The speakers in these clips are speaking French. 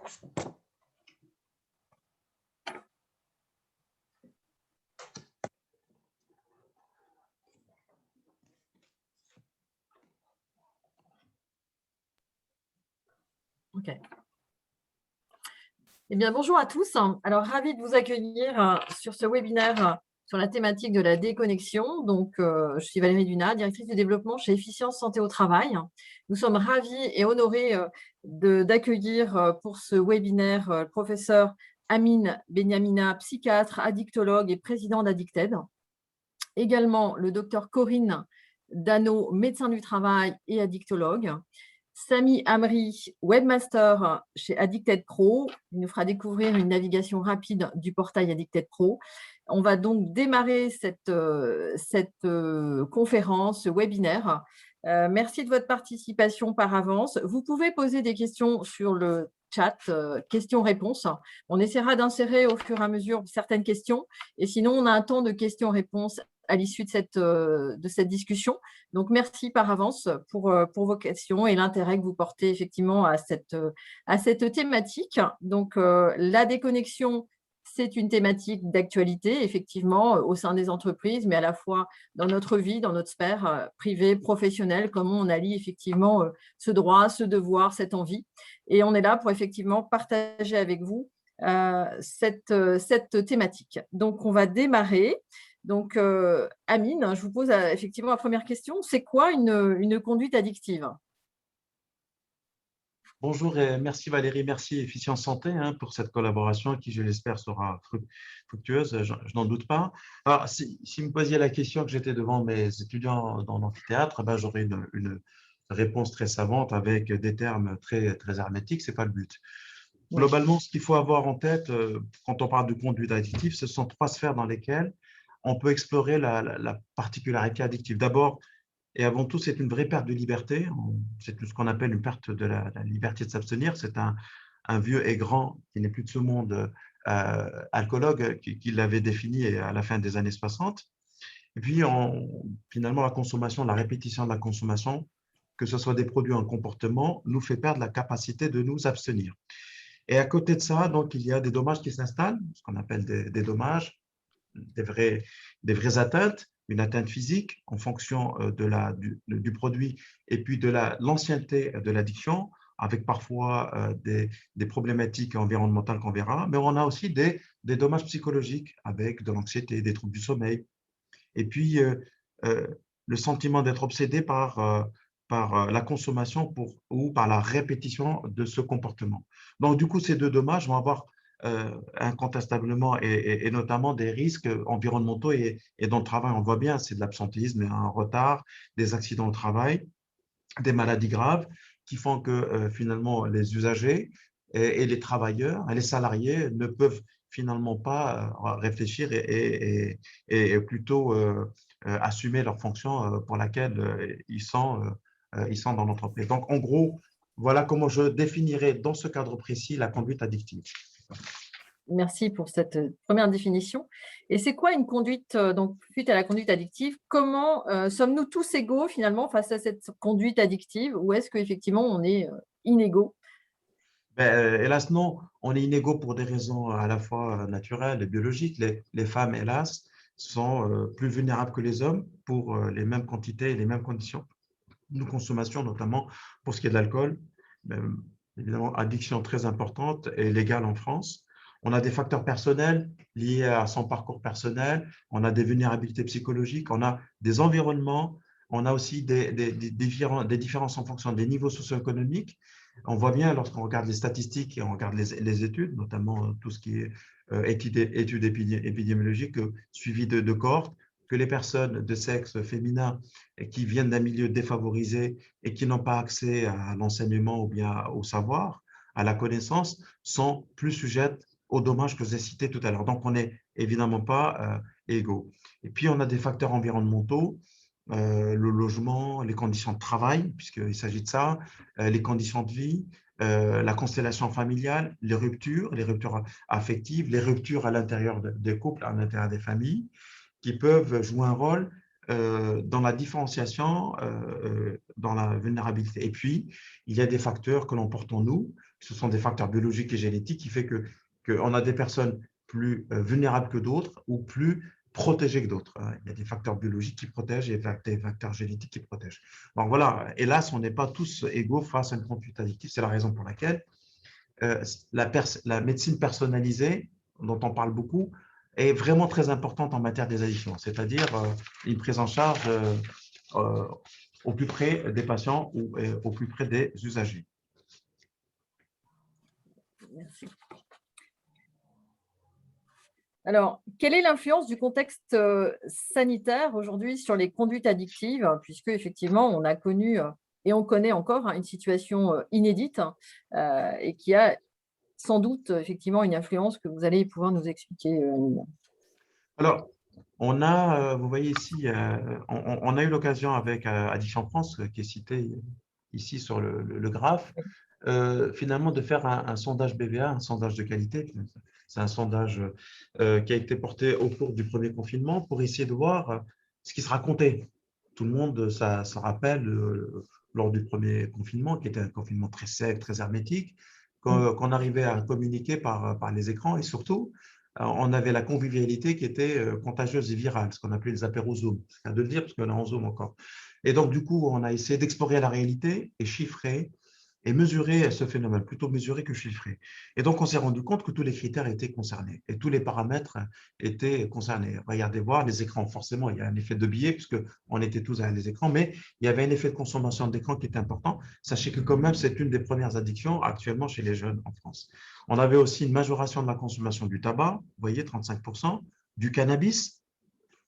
Ok. Eh bien, bonjour à tous. Alors, ravi de vous accueillir sur ce webinaire sur la thématique de la déconnexion. Donc, je suis Valérie Dunat, directrice du développement chez Efficience Santé au Travail. Nous sommes ravis et honorés d'accueillir pour ce webinaire le professeur Amine Benyamina, psychiatre, addictologue et président d'Addicted. Également, le docteur Corinne Dano, médecin du travail et addictologue. Samy Amri, webmaster chez Addicted Pro. Il nous fera découvrir une navigation rapide du portail Addicted Pro. On va donc démarrer cette conférence, ce webinaire. Merci de votre participation par avance. Vous pouvez poser des questions sur le chat, questions-réponses. On essaiera d'insérer au fur et à mesure certaines questions. Et sinon, on a un temps de questions-réponses à l'issue de cette discussion. Donc, merci par avance pour vos questions et l'intérêt que vous portez effectivement à cette thématique. Donc, la déconnexion, c'est une thématique d'actualité, effectivement, au sein des entreprises, mais à la fois dans notre vie, dans notre sphère privée, professionnelle, comment on allie effectivement ce droit, ce devoir, cette envie. Et on est là pour effectivement partager avec vous cette thématique. Donc, on va démarrer. Donc, Amine, je vous pose effectivement la première question. C'est quoi une conduite addictive? Bonjour et merci Valérie, merci Efficience Santé pour cette collaboration qui, je l'espère, sera fructueuse, je n'en doute pas. Alors, si vous me posiez la question que j'étais devant mes étudiants dans l'amphithéâtre, ben, j'aurais une réponse très savante avec des termes très, très hermétiques, ce n'est pas le but. Oui. Globalement, ce qu'il faut avoir en tête quand on parle de conduite addictive, ce sont trois sphères dans lesquelles on peut explorer la particularité addictive. D'abord, et avant tout, c'est une vraie perte de liberté. C'est tout ce qu'on appelle une perte de la liberté de s'abstenir. C'est un vieux et grand qui n'est plus de ce monde, alcoologue, qui l'avait défini à la fin des années 60. Et puis, finalement, la consommation, la répétition de la consommation, que ce soit des produits ou un comportement, nous fait perdre la capacité de nous abstenir. Et à côté de ça, donc, il y a des dommages qui s'installent, ce qu'on appelle des dommages, des vraies atteintes, une atteinte physique en fonction du produit et puis de l'ancienneté de l'addiction, avec parfois des problématiques environnementales qu'on verra, mais on a aussi des dommages psychologiques avec de l'anxiété, des troubles du sommeil, et puis le sentiment d'être obsédé par la consommation ou par la répétition de ce comportement. Donc, du coup, ces deux dommages vont avoir incontestablement et notamment des risques environnementaux et dans le travail, on le voit bien, c'est de l'absentéisme, un retard, des accidents au travail, des maladies graves qui font que finalement les usagers et les travailleurs et les salariés ne peuvent finalement pas réfléchir et plutôt assumer leur fonction pour laquelle ils sont dans l'entreprise. Donc, en gros, voilà comment je définirais dans ce cadre précis la conduite addictive. Merci pour cette première définition. Et c'est quoi une conduite, donc suite à la conduite addictive, comment sommes-nous tous égaux finalement face à cette conduite addictive ou est-ce qu'effectivement on est inégaux? Hélas, non, on est inégaux pour des raisons à la fois naturelles et biologiques. Les femmes, hélas, sont plus vulnérables que les hommes pour les mêmes quantités et les mêmes conditions de consommation, notamment pour ce qui est de l'alcool. Évidemment, addiction très importante et légale en France. On a des facteurs personnels liés à son parcours personnel, on a des vulnérabilités psychologiques, on a des environnements, on a aussi des différences en fonction des niveaux socio-économiques. On voit bien lorsqu'on regarde les statistiques et on regarde les études, notamment tout ce qui est études épidémiologiques suivies de cohortes, que les personnes de sexe féminin qui viennent d'un milieu défavorisé et qui n'ont pas accès à l'enseignement ou bien au savoir, à la connaissance, sont plus sujettes aux dommages que j'ai cités tout à l'heure. Donc, on n'est évidemment pas égaux. Et puis, on a des facteurs environnementaux, le logement, les conditions de travail, puisqu'il s'agit de ça, les conditions de vie, la constellation familiale, les ruptures affectives, les ruptures à l'intérieur des couples, à l'intérieur des familles, qui peuvent jouer un rôle dans la différenciation, dans la vulnérabilité. Et puis, il y a des facteurs que l'on porte en nous, ce sont des facteurs biologiques et génétiques qui fait qu'on a des personnes plus vulnérables que d'autres ou plus protégées que d'autres. Il y a des facteurs biologiques qui protègent et des facteurs génétiques qui protègent. Donc voilà, hélas, on n'est pas tous égaux face à une conduite addictive. C'est la raison pour laquelle la médecine personnalisée, dont on parle beaucoup, est vraiment très importante en matière des addictions, c'est-à-dire une prise en charge au plus près des patients ou au plus près des usagers. Merci. Alors, quelle est l'influence du contexte sanitaire aujourd'hui sur les conduites addictives, puisque effectivement, on a connu et on connaît encore une situation inédite et qui a sans doute effectivement une influence que vous allez pouvoir nous expliquer, Amine. Alors, vous voyez ici, on a eu l'occasion avec Addiction France, qui est cité ici sur le graphe, finalement de faire un sondage BVA, un sondage de qualité. C'est un sondage qui a été porté au cours du premier confinement pour essayer de voir ce qui se racontait. Tout le monde ça rappelle lors du premier confinement, qui était un confinement très sec, très hermétique, qu'on arrivait à communiquer par les écrans et surtout, on avait la convivialité qui était contagieuse et virale, ce qu'on appelait les apéros Zoom. C'est le cas de le dire parce qu'on est en Zoom encore. Et donc, du coup, on a essayé d'explorer la réalité et chiffrer et mesurer ce phénomène, plutôt mesurer que chiffrer. Et donc, on s'est rendu compte que tous les critères étaient concernés et tous les paramètres étaient concernés. Regardez voir les écrans, forcément, il y a un effet de biais puisqu'on était tous à les écrans, mais il y avait un effet de consommation d'écran qui était important. Sachez que quand même, c'est une des premières addictions actuellement chez les jeunes en France. On avait aussi une majoration de la consommation du tabac, vous voyez, 35%, du cannabis.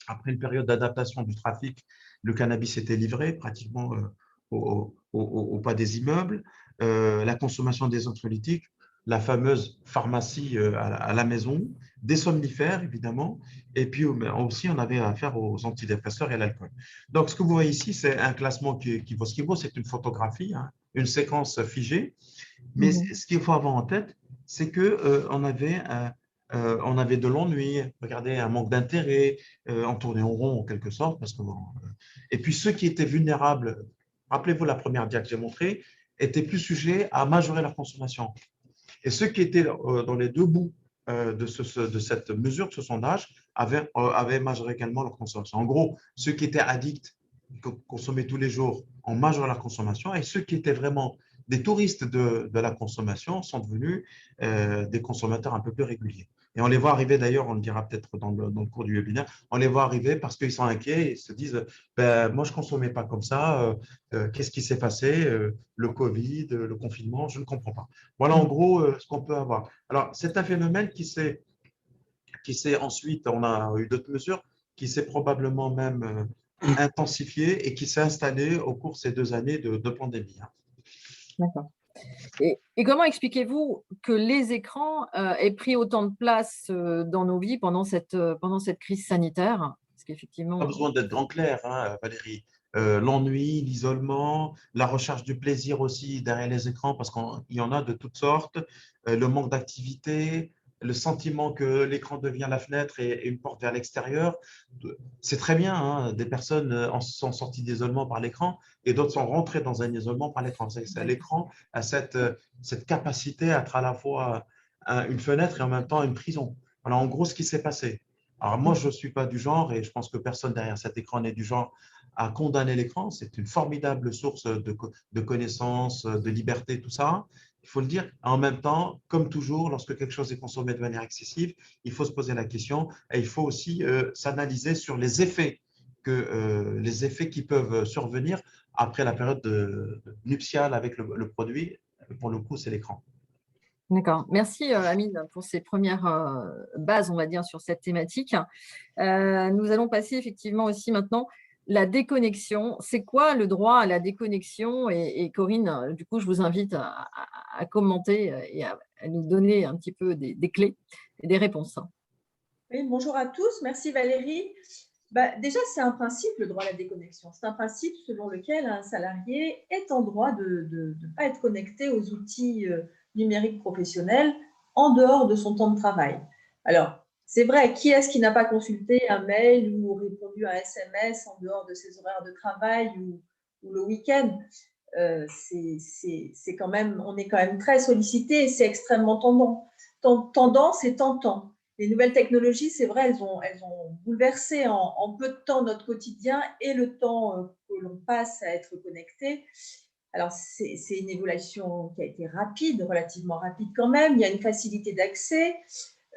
Après une période d'adaptation du trafic, le cannabis était livré pratiquement au pas des immeubles. La consommation des anxiolytiques, la fameuse pharmacie à la maison, des somnifères évidemment, et puis aussi on avait affaire aux antidépresseurs et à l'alcool. Donc ce que vous voyez ici, c'est un classement qui vaut ce qu'il vaut, c'est une photographie, hein, une séquence figée, mais ce qu'il faut avoir en tête, c'est qu'on on avait de l'ennui, regardez, un manque d'intérêt, on tournait en rond en quelque sorte. Et puis ceux qui étaient vulnérables, rappelez-vous la première dia que j'ai montrée, étaient plus sujets à majorer leur consommation. Et ceux qui étaient dans les deux bouts de cette mesure, de ce sondage, avaient majoré également leur consommation. En gros, ceux qui étaient addicts, qui consommaient tous les jours, ont majoré leur consommation, et ceux qui étaient vraiment des touristes de la consommation sont devenus des consommateurs un peu plus réguliers. Et on les voit arriver, d'ailleurs, on le dira peut-être dans le cours du webinaire, on les voit arriver parce qu'ils sont inquiets et se disent ben, moi, je ne consommais pas comme ça, qu'est-ce qui s'est passé, le Covid, le confinement, je ne comprends pas. Voilà en gros ce qu'on peut avoir. Alors, c'est un phénomène qui s'est ensuite, on a eu d'autres mesures, qui s'est probablement même intensifié et qui s'est installé au cours de ces 2 années de pandémie. D'accord. Et comment expliquez-vous que les écrans aient pris autant de place dans nos vies pendant cette crise sanitaire? Parce Pas qu'effectivement, besoin d'être grand clair, hein, Valérie. L'ennui, l'isolement, la recherche du plaisir aussi derrière les écrans, parce qu'il y en a de toutes sortes, le manque d'activité, le sentiment que l'écran devient la fenêtre et une porte vers l'extérieur. C'est très bien, hein, des personnes sont sorties d'isolement par l'écran et d'autres sont rentrées dans un isolement par l'écran. L'écran a cette capacité à être à la fois une fenêtre et en même temps une prison. Voilà en gros ce qui s'est passé. Alors moi, je ne suis pas du genre, et je pense que personne derrière cet écran n'est du genre à condamner l'écran. C'est une formidable source de connaissances, de liberté, tout ça. Il faut le dire. En même temps, comme toujours, lorsque quelque chose est consommé de manière excessive, il faut se poser la question et il faut aussi s'analyser sur les effets qui peuvent survenir après la période nuptiale avec le produit. Pour le coup, c'est l'écran. d'accord. Merci Amine pour ces premières bases, on va dire, sur cette thématique. Nous allons passer effectivement aussi maintenant la déconnexion. C'est quoi le droit à la déconnexion? Et Corinne, du coup, je vous invite à commenter et à nous donner un petit peu des clés et des réponses. Oui, bonjour à tous. Merci Valérie. Déjà, c'est un principe, le droit à la déconnexion. C'est un principe selon lequel un salarié est en droit de ne pas être connecté aux outils numériques professionnels en dehors de son temps de travail. Alors, c'est vrai, qui est-ce qui n'a pas consulté un mail ou répondu à un SMS en dehors de ses horaires de travail ou le week-end? c'est quand même, on est quand même très sollicité et c'est extrêmement tendance et tentant. Les nouvelles technologies, c'est vrai, elles ont bouleversé en peu de temps notre quotidien et le temps que l'on passe à être connecté. Alors, c'est une évolution qui a été rapide, relativement rapide quand même. Il y a une facilité d'accès,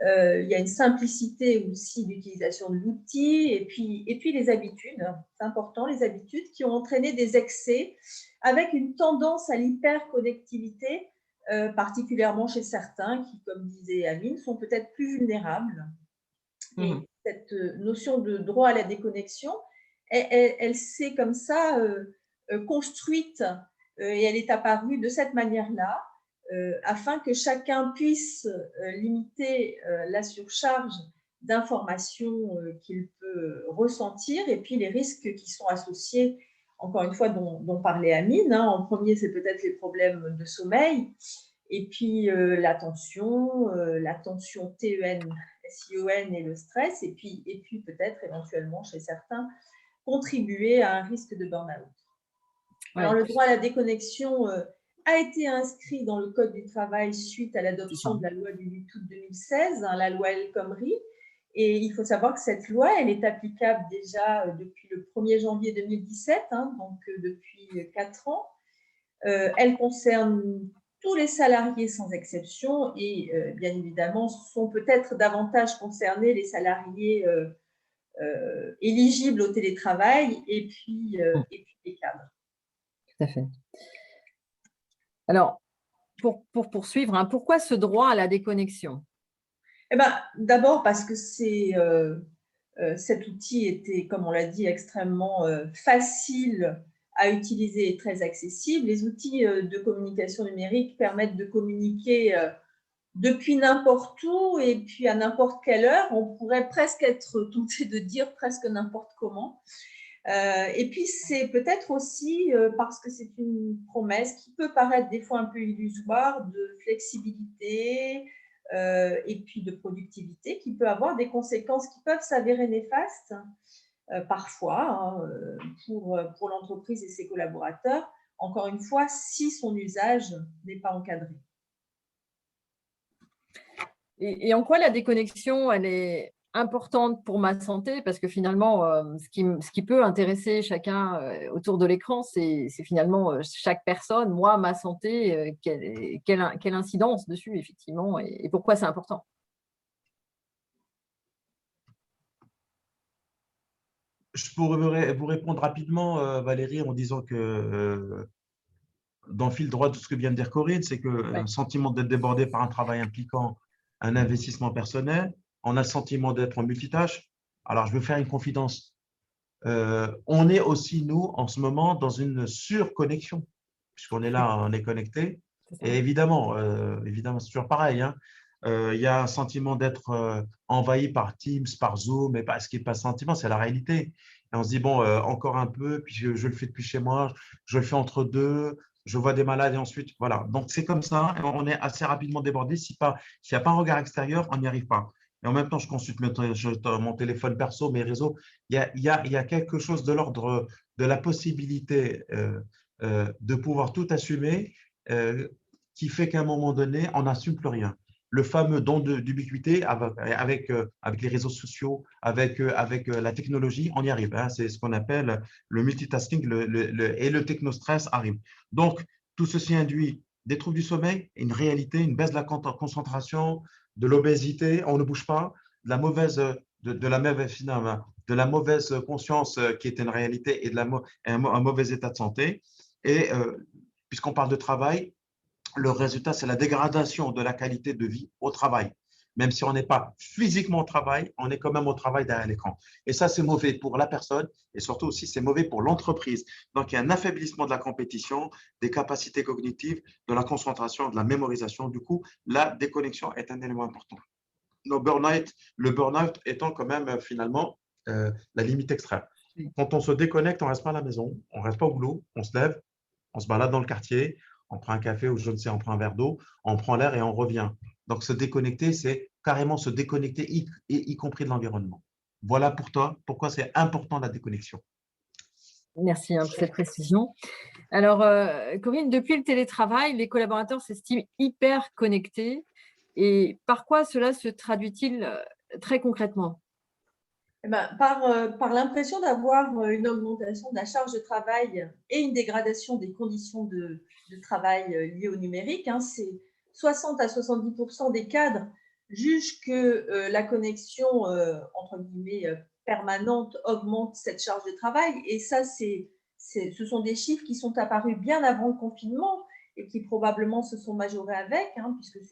il y a une simplicité aussi d'utilisation de l'outil, et puis les habitudes, c'est important, les habitudes qui ont entraîné des excès avec une tendance à l'hyperconnectivité, particulièrement chez certains qui, comme disait Amine, sont peut-être plus vulnérables. Et cette notion de droit à la déconnexion, elle s'est comme ça construite et elle est apparue de cette manière-là, afin que chacun puisse limiter la surcharge d'informations qu'il peut ressentir et puis les risques qui sont associés, encore une fois, dont parlait Amine. En premier, c'est peut-être les problèmes de sommeil, et puis la tension TEN, SION et le stress, et puis peut-être éventuellement chez certains contribuer à un risque de burn-out. Alors, le droit à la déconnexion a été inscrit dans le Code du travail suite à l'adoption de la loi du 8 août 2016, la loi El Khomri. Et il faut savoir que cette loi, elle est applicable déjà depuis le 1er janvier 2017, donc depuis 4 ans. Elle concerne tous les salariés sans exception et bien évidemment, sont peut-être davantage concernés les salariés éligibles au télétravail et puis les cadres. Tout à fait. Alors, pour poursuivre, pourquoi ce droit à la déconnexion? D'abord parce que cet outil était, comme on l'a dit, extrêmement facile à utiliser et très accessible. Les outils de communication numérique permettent de communiquer depuis n'importe où et puis à n'importe quelle heure. On pourrait presque être tenté de dire presque n'importe comment. Et puis, c'est peut-être aussi parce que c'est une promesse qui peut paraître des fois un peu illusoire de flexibilité et puis de productivité, qui peut avoir des conséquences qui peuvent s'avérer néfastes parfois pour l'entreprise et ses collaborateurs, encore une fois, si son usage n'est pas encadré. Et en quoi la déconnexion, elle est importante pour ma santé? Parce que finalement, ce qui peut intéresser chacun autour de l'écran, c'est finalement chaque personne, moi, ma santé, quelle incidence dessus, effectivement, et pourquoi c'est important? Je pourrais vous répondre rapidement, Valérie, en disant que dans le fil droit de ce que vient de dire Corinne, c'est qu'un sentiment d'être débordé par un travail impliquant un investissement personnel, on a le sentiment d'être en multitâche. Alors, je veux faire une confidence. On est aussi, nous, en ce moment, dans une surconnexion, puisqu'on est là, on est connecté. Et évidemment, c'est toujours pareil. Il y a un sentiment d'être envahi par Teams, par Zoom, et ce qui n'est pas ce sentiment, c'est la réalité. Et on se dit, bon, encore un peu, puis je le fais depuis chez moi, je le fais entre deux, je vois des malades et ensuite, voilà. Donc, c'est comme ça, et on est assez rapidement débordé. S'il n'y a pas un regard extérieur, on n'y arrive pas. Et en même temps, je consulte mon téléphone perso, mes réseaux. Il y a quelque chose de l'ordre de la possibilité de pouvoir tout assumer qui fait qu'à un moment donné, on n'assume plus rien. Le fameux don d'ubiquité avec les réseaux sociaux, avec la technologie, on y arrive. C'est ce qu'on appelle le multitasking et le technostress arrive. Donc, tout ceci induit des troubles du sommeil, une réalité, une baisse de la concentration, de l'obésité, on ne bouge pas, de la mauvaise conscience qui est une réalité et un mauvais état de santé. Et puisqu'on parle de travail, le résultat, c'est la dégradation de la qualité de vie au travail. Même si on n'est pas physiquement au travail, on est quand même au travail derrière l'écran. Et ça, c'est mauvais pour la personne et surtout aussi, c'est mauvais pour l'entreprise. Donc, il y a un affaiblissement de la compétition, des capacités cognitives, de la concentration, de la mémorisation. Du coup, la déconnexion est un élément important. Le burn-out étant quand même finalement la limite extrême. Quand on se déconnecte, on ne reste pas à la maison, on ne reste pas au boulot, on se lève, on se balade dans le quartier, on prend un café ou je ne sais, on prend un verre d'eau, on prend l'air et on revient. Donc, se déconnecter, c'est carrément se déconnecter, y compris de l'environnement. Voilà pour toi pourquoi c'est important la déconnexion. Merci pour cette précision. Alors, Corinne, depuis le télétravail, les collaborateurs s'estiment hyper connectés. Et par quoi cela se traduit-il très concrètement? Eh ben, par l'impression d'avoir une augmentation de la charge de travail et une dégradation des conditions de travail liées au numérique, hein, c'est 60 à 70% des cadres jugent que la connexion entre guillemets permanente augmente cette charge de travail. Et ça, ce sont des chiffres qui sont apparus bien avant le confinement et qui probablement se sont majorés avec, hein, puisque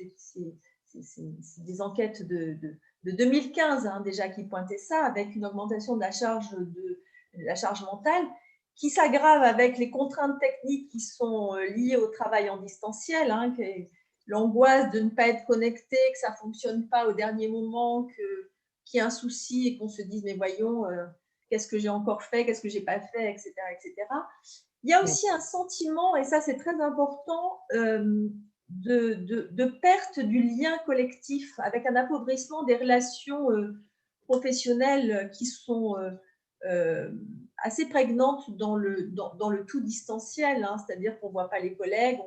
c'est des enquêtes de 2015 hein, déjà qui pointait ça, avec une augmentation de la charge mentale qui s'aggrave avec les contraintes techniques qui sont liées au travail en distanciel, hein, l'angoisse de ne pas être connecté, que ça ne fonctionne pas au dernier moment, qu'il y a un souci et qu'on se dise mais voyons, qu'est-ce que j'ai encore fait, qu'est-ce que j'ai pas fait, etc., etc. Il y a aussi un sentiment, et ça c'est très important, de perte du lien collectif, avec un appauvrissement des relations professionnelles qui sont assez prégnantes dans le tout distanciel, hein, c'est-à-dire qu'on ne voit pas les collègues,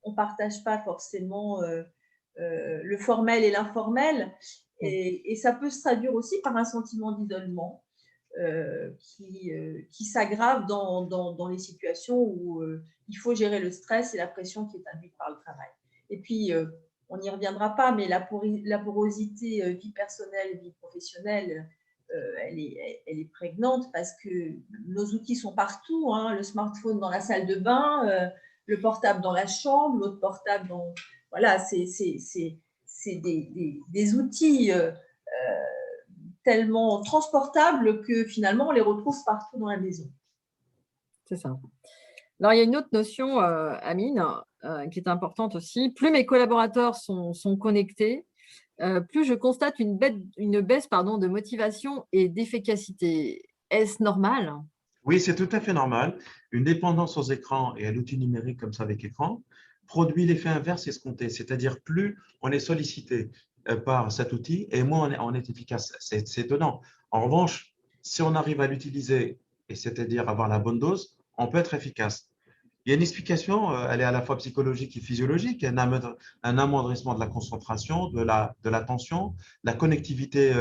on partage pas forcément le formel et l'informel, et ça peut se traduire aussi par un sentiment d'isolement qui s'aggrave dans les situations où il faut gérer le stress et la pression qui est induite par le travail. Et puis, on n'y reviendra pas, mais la porosité vie personnelle, vie professionnelle, elle est prégnante parce que nos outils sont partout, hein, le smartphone dans la salle de bain, le portable dans la chambre, l'autre portable dans… Voilà, c'est des outils tellement transportables que finalement, on les retrouve partout dans la maison. C'est ça. Alors, il y a une autre notion, Amine, qui est importante aussi. Plus mes collaborateurs sont connectés, plus je constate une baisse de motivation et d'efficacité. Est-ce normal? Oui, c'est tout à fait normal. Une dépendance aux écrans et à l'outil numérique comme ça avec écran produit l'effet inverse escompté, c'est-à-dire plus on est sollicité par cet outil et moins on est efficace. C'est étonnant. En revanche, si on arrive à l'utiliser, et c'est-à-dire avoir la bonne dose, on peut être efficace. Il y a une explication, elle est à la fois psychologique et physiologique, un amoindrissement de la concentration, de l'attention, la connectivité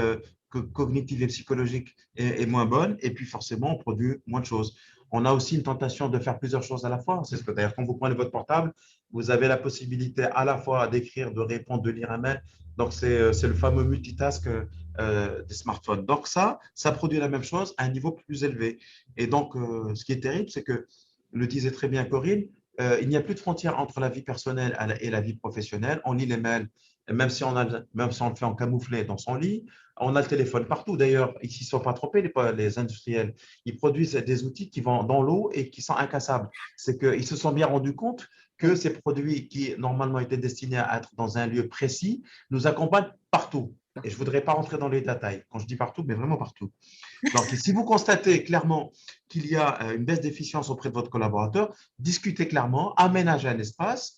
cognitive et psychologique est moins bonne, et puis forcément, on produit moins de choses. On a aussi une tentation de faire plusieurs choses à la fois. C'est ce que d'ailleurs, quand vous prenez votre portable, vous avez la possibilité à la fois d'écrire, de répondre, de lire un mail. Donc, c'est le fameux multitask des smartphones. Donc, ça produit la même chose à un niveau plus élevé. Et donc, ce qui est terrible, c'est que le disait très bien Corinne, il n'y a plus de frontières entre la vie personnelle et la vie professionnelle. On lit les mails, même si on le fait en camouflé dans son lit. On a le téléphone partout. D'ailleurs, ils ne sont pas trompés, les industriels. Ils produisent des outils qui vont dans l'eau et qui sont incassables. C'est qu'ils se sont bien rendus compte que ces produits qui normalement étaient destinés à être dans un lieu précis nous accompagnent partout. Et je ne voudrais pas rentrer dans les détails. Quand je dis partout, mais vraiment partout. Donc, si vous constatez clairement qu'il y a une baisse d'efficience auprès de votre collaborateur, discutez clairement, aménagez un espace,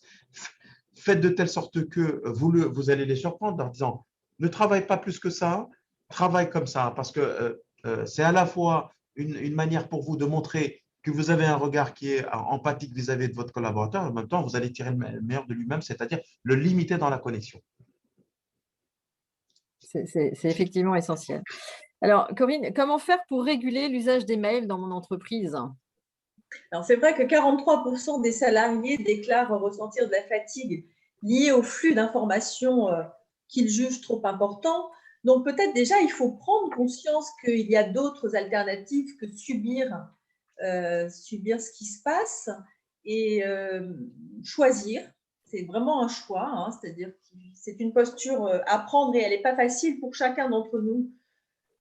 faites de telle sorte que vous allez les surprendre en disant ne travaille pas plus que ça, travaille comme ça, parce que c'est à la fois une manière pour vous de montrer que vous avez un regard qui est empathique vis-à-vis de votre collaborateur, et en même temps, vous allez tirer le meilleur de lui-même, c'est-à-dire le limiter dans la connexion. C'est effectivement essentiel. Alors, Corinne, comment faire pour réguler l'usage des mails dans mon entreprise? Alors, c'est vrai que 43% des salariés déclarent ressentir de la fatigue liée au flux d'informations qu'ils jugent trop important. Donc, peut-être déjà, il faut prendre conscience qu'il y a d'autres alternatives que subir ce qui se passe et choisir. C'est vraiment un choix, hein, c'est-à-dire que c'est une posture à prendre et elle n'est pas facile pour chacun d'entre nous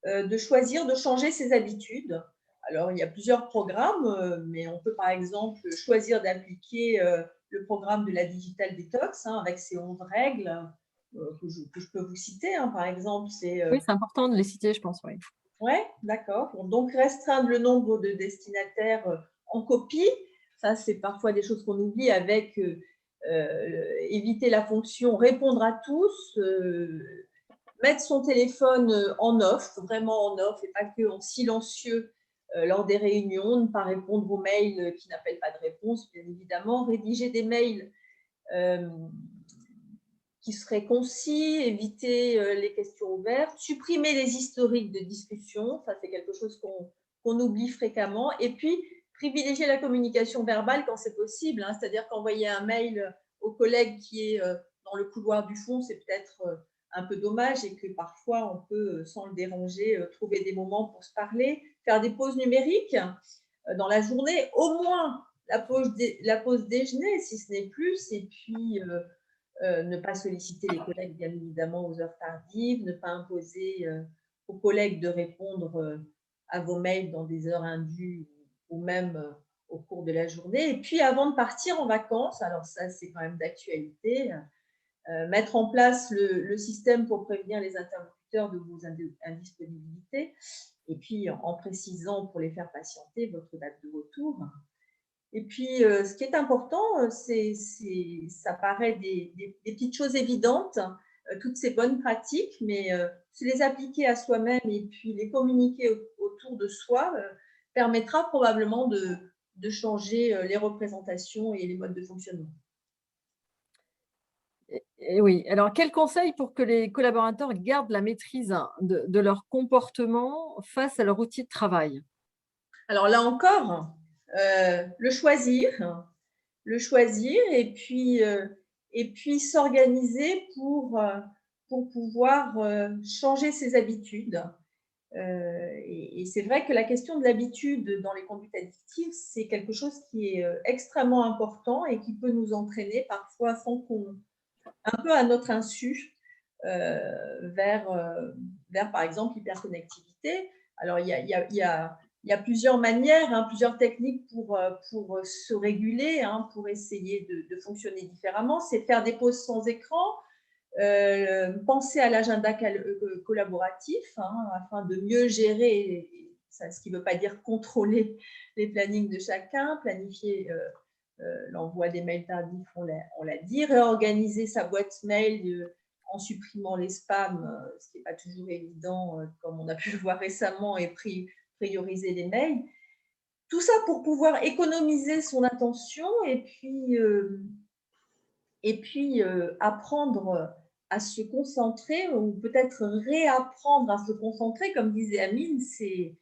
de choisir de changer ses habitudes. Alors, il y a plusieurs programmes, mais on peut par exemple choisir d'appliquer le programme de la Digital Detox hein, avec ses 11 règles que je peux vous citer. Hein, par exemple, Oui, c'est important de les citer, je pense. Oui. Oui, d'accord. Donc, restreindre le nombre de destinataires en copie. Ça, c'est parfois des choses qu'on oublie avec éviter la fonction répondre à tous, mettre son téléphone en off, vraiment en off et pas que en silencieux lors des réunions, ne pas répondre aux mails qui n'appellent pas de réponse, bien évidemment, rédiger des mails qui seraient concis, éviter les questions ouvertes, supprimer les historiques de discussion, ça c'est quelque chose qu'on oublie fréquemment, et puis privilégier la communication verbale quand c'est possible, hein, c'est-à-dire qu'envoyer un mail au collègue qui est dans le couloir du fond, c'est peut-être un peu dommage et que parfois on peut, sans le déranger, trouver des moments pour se parler, faire des pauses numériques dans la journée, au moins la pause déjeuner si ce n'est plus, et puis ne pas solliciter les collègues bien évidemment aux heures tardives, ne pas imposer aux collègues de répondre à vos mails dans des heures indues ou même au cours de la journée. Et puis avant de partir en vacances, alors ça c'est quand même d'actualité, mettre en place le système pour prévenir les interlocuteurs de vos indisponibilités, et puis en précisant pour les faire patienter votre date de retour. Et puis, ce qui est important, ça paraît des petites choses évidentes, toutes ces bonnes pratiques, mais se les appliquer à soi-même et puis les communiquer autour de soi permettra probablement de changer les représentations et les modes de fonctionnement. Et oui. Alors, quel conseil pour que les collaborateurs gardent la maîtrise de leur comportement face à leur outil de travail? Alors là encore, le choisir et puis s'organiser pour pouvoir changer ses habitudes. Et c'est vrai que la question de l'habitude dans les conduites addictives, c'est quelque chose qui est extrêmement important et qui peut nous entraîner parfois sans qu'on, un peu à notre insu, vers, par exemple, l'hyperconnectivité. Alors, il y a plusieurs manières, hein, plusieurs techniques pour se réguler, hein, pour essayer de fonctionner différemment. C'est faire des pauses sans écran, penser à l'agenda collaboratif, hein, afin de mieux gérer, ce qui ne veut pas dire contrôler les plannings de chacun, planifier l'envoi des mails tardifs, on l'a dit, réorganiser sa boîte mail en supprimant les spams, ce qui n'est pas toujours évident, comme on a pu le voir récemment, et prioriser les mails. Tout ça pour pouvoir économiser son attention et puis apprendre à se concentrer, ou peut-être réapprendre à se concentrer, comme disait Amine, c'est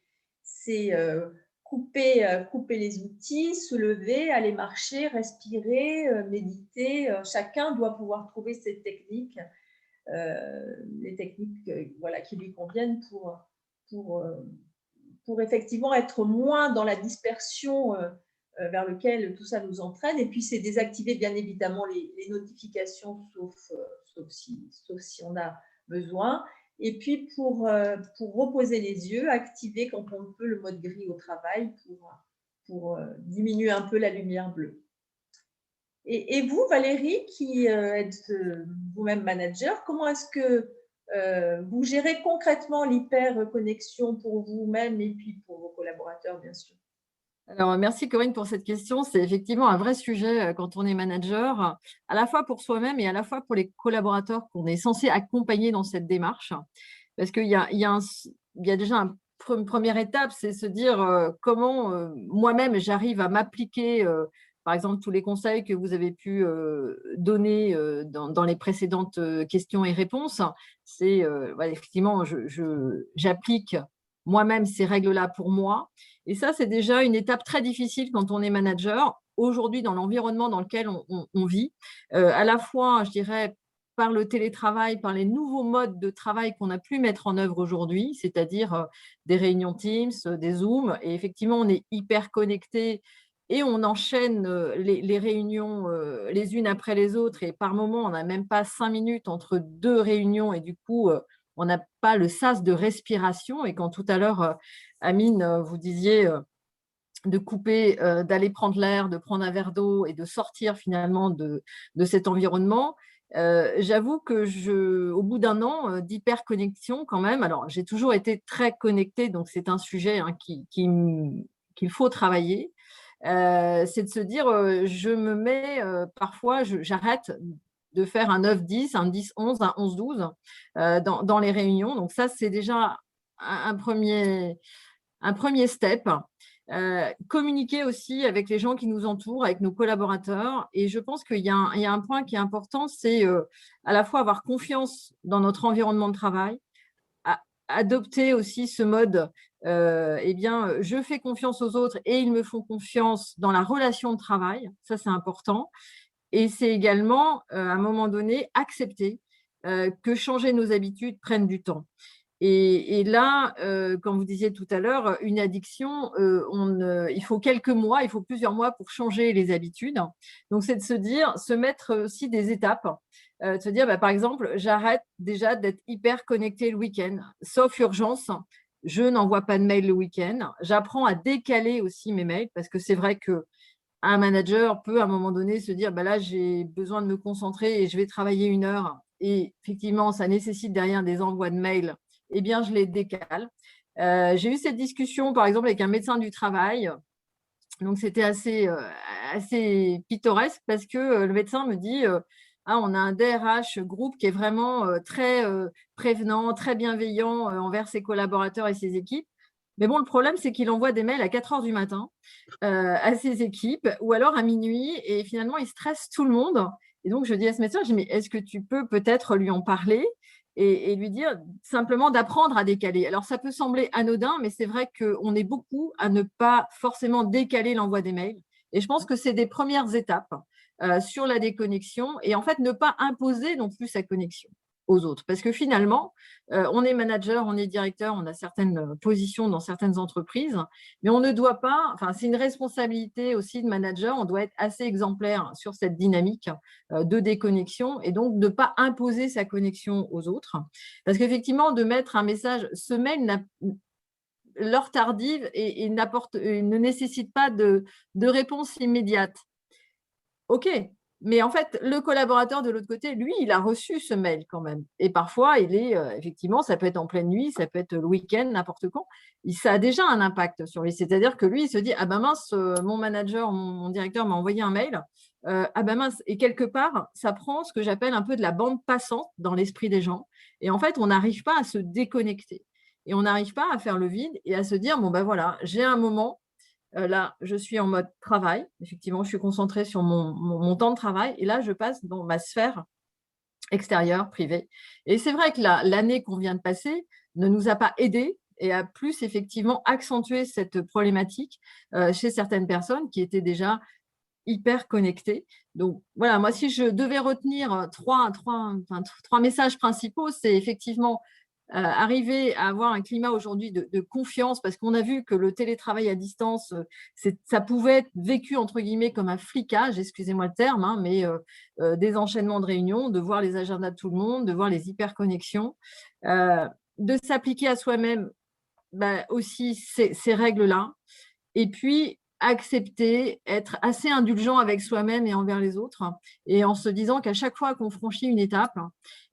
couper les outils, se lever, aller marcher, respirer, méditer. Chacun doit pouvoir trouver ses techniques, les techniques voilà, qui lui conviennent pour effectivement être moins dans la dispersion vers lequel tout ça nous entraîne. Et puis, c'est désactiver bien évidemment les notifications, sauf si on a besoin. Et puis, pour reposer les yeux, activer quand on peut le mode gris au travail pour diminuer un peu la lumière bleue. Et vous, Valérie, qui êtes vous-même manager, comment est-ce que vous gérez concrètement l'hyperconnexion pour vous-même et puis pour vos collaborateurs, bien sûr? Alors, merci Corinne pour cette question. C'est effectivement un vrai sujet quand on est manager, à la fois pour soi-même et à la fois pour les collaborateurs qu'on est censé accompagner dans cette démarche. Parce qu'il y a déjà une première étape, c'est se dire comment moi-même j'arrive à m'appliquer, par exemple, tous les conseils que vous avez pu donner dans les précédentes questions et réponses. C'est effectivement, j'applique moi-même ces règles-là pour moi. Et ça, c'est déjà une étape très difficile quand on est manager, aujourd'hui dans l'environnement dans lequel on vit, à la fois, je dirais, par le télétravail, par les nouveaux modes de travail qu'on a pu mettre en œuvre aujourd'hui, c'est-à-dire des réunions Teams, des Zooms, et effectivement, on est hyper connecté et on enchaîne les réunions les unes après les autres, et par moment, on n'a même pas 5 minutes entre 2 réunions, et du coup, on n'a pas le sas de respiration. Et quand tout à l'heure, Amine, vous disiez de couper, d'aller prendre l'air, de prendre un verre d'eau et de sortir finalement de cet environnement, j'avoue que au bout d'un an d'hyperconnexion quand même, alors j'ai toujours été très connectée, donc c'est un sujet hein, qu'il faut travailler, c'est de se dire, je me mets parfois, j'arrête de faire un 9-10, un 10-11, un 11-12 dans les réunions. Donc ça, c'est déjà un premier un premier step. Communiquer aussi avec les gens qui nous entourent, avec nos collaborateurs. Et je pense qu'il y a un point qui est important, c'est à la fois avoir confiance dans notre environnement de travail, adopter aussi ce mode, je fais confiance aux autres et ils me font confiance dans la relation de travail. Ça, c'est important. Et c'est également, à un moment donné, accepter que changer nos habitudes prenne du temps. Et là, comme vous disiez tout à l'heure, une addiction, il faut quelques mois, il faut plusieurs mois pour changer les habitudes. Donc, c'est de se mettre aussi des étapes, de se dire, par exemple, j'arrête déjà d'être hyper connecté le week-end, sauf urgence, je n'envoie pas de mail le week-end. J'apprends à décaler aussi mes mails parce que c'est vrai qu'un manager peut à un moment donné se dire, là, j'ai besoin de me concentrer et je vais travailler 1 heure. Et effectivement, ça nécessite derrière des envois de mails. Eh bien, je les décale. J'ai eu cette discussion, par exemple, avec un médecin du travail. Donc, c'était assez pittoresque parce que le médecin me dit on a un DRH groupe qui est vraiment très prévenant, très bienveillant envers ses collaborateurs et ses équipes. Mais bon, le problème, c'est qu'il envoie des mails à 4 heures du matin à ses équipes ou alors à minuit et finalement, il stresse tout le monde. Et donc, je dis à ce médecin, mais est-ce que tu peux peut-être lui en parler et lui dire simplement d'apprendre à décaler. Alors, ça peut sembler anodin, mais c'est vrai qu'on est beaucoup à ne pas forcément décaler l'envoi des mails. Et je pense que c'est des premières étapes sur la déconnexion et en fait, ne pas imposer non plus sa connexion aux autres. Parce que finalement, on est manager, on est directeur, on a certaines positions dans certaines entreprises, mais on ne doit pas, c'est une responsabilité aussi de manager, on doit être assez exemplaire sur cette dynamique de déconnexion et donc de ne pas imposer sa connexion aux autres. Parce qu'effectivement, de mettre un message semaine, l'heure tardive et ne nécessite pas de réponse immédiate. OK, mais en fait, le collaborateur de l'autre côté, lui, il a reçu ce mail quand même. Et parfois, il est effectivement, ça peut être en pleine nuit, ça peut être le week-end, n'importe quand. Ça a déjà un impact sur lui. C'est-à-dire que lui, il se dit ah ben mince, mon manager, mon directeur m'a envoyé un mail. Ah ben mince. Et quelque part, ça prend ce que j'appelle un peu de la bande passante dans l'esprit des gens. Et en fait, on n'arrive pas à se déconnecter. Et on n'arrive pas à faire le vide et à se dire bon ben voilà, j'ai un moment. Là, je suis en mode travail. Effectivement, je suis concentrée sur mon temps de travail. Et là, je passe dans ma sphère extérieure, privée. Et c'est vrai que l'année qu'on vient de passer ne nous a pas aidés et a plus effectivement accentué cette problématique chez certaines personnes qui étaient déjà hyper connectées. Donc, voilà, moi, si je devais retenir trois messages principaux, c'est effectivement arriver à avoir un climat aujourd'hui de confiance, parce qu'on a vu que le télétravail à distance, ça pouvait être vécu entre guillemets comme un flicage, excusez-moi le terme, mais des enchaînements de réunions, de voir les agendas de tout le monde, de voir les hyperconnexions, de s'appliquer à soi-même aussi ces règles-là, et puis accepter, être assez indulgent avec soi-même et envers les autres, et en se disant qu'à chaque fois qu'on franchit une étape,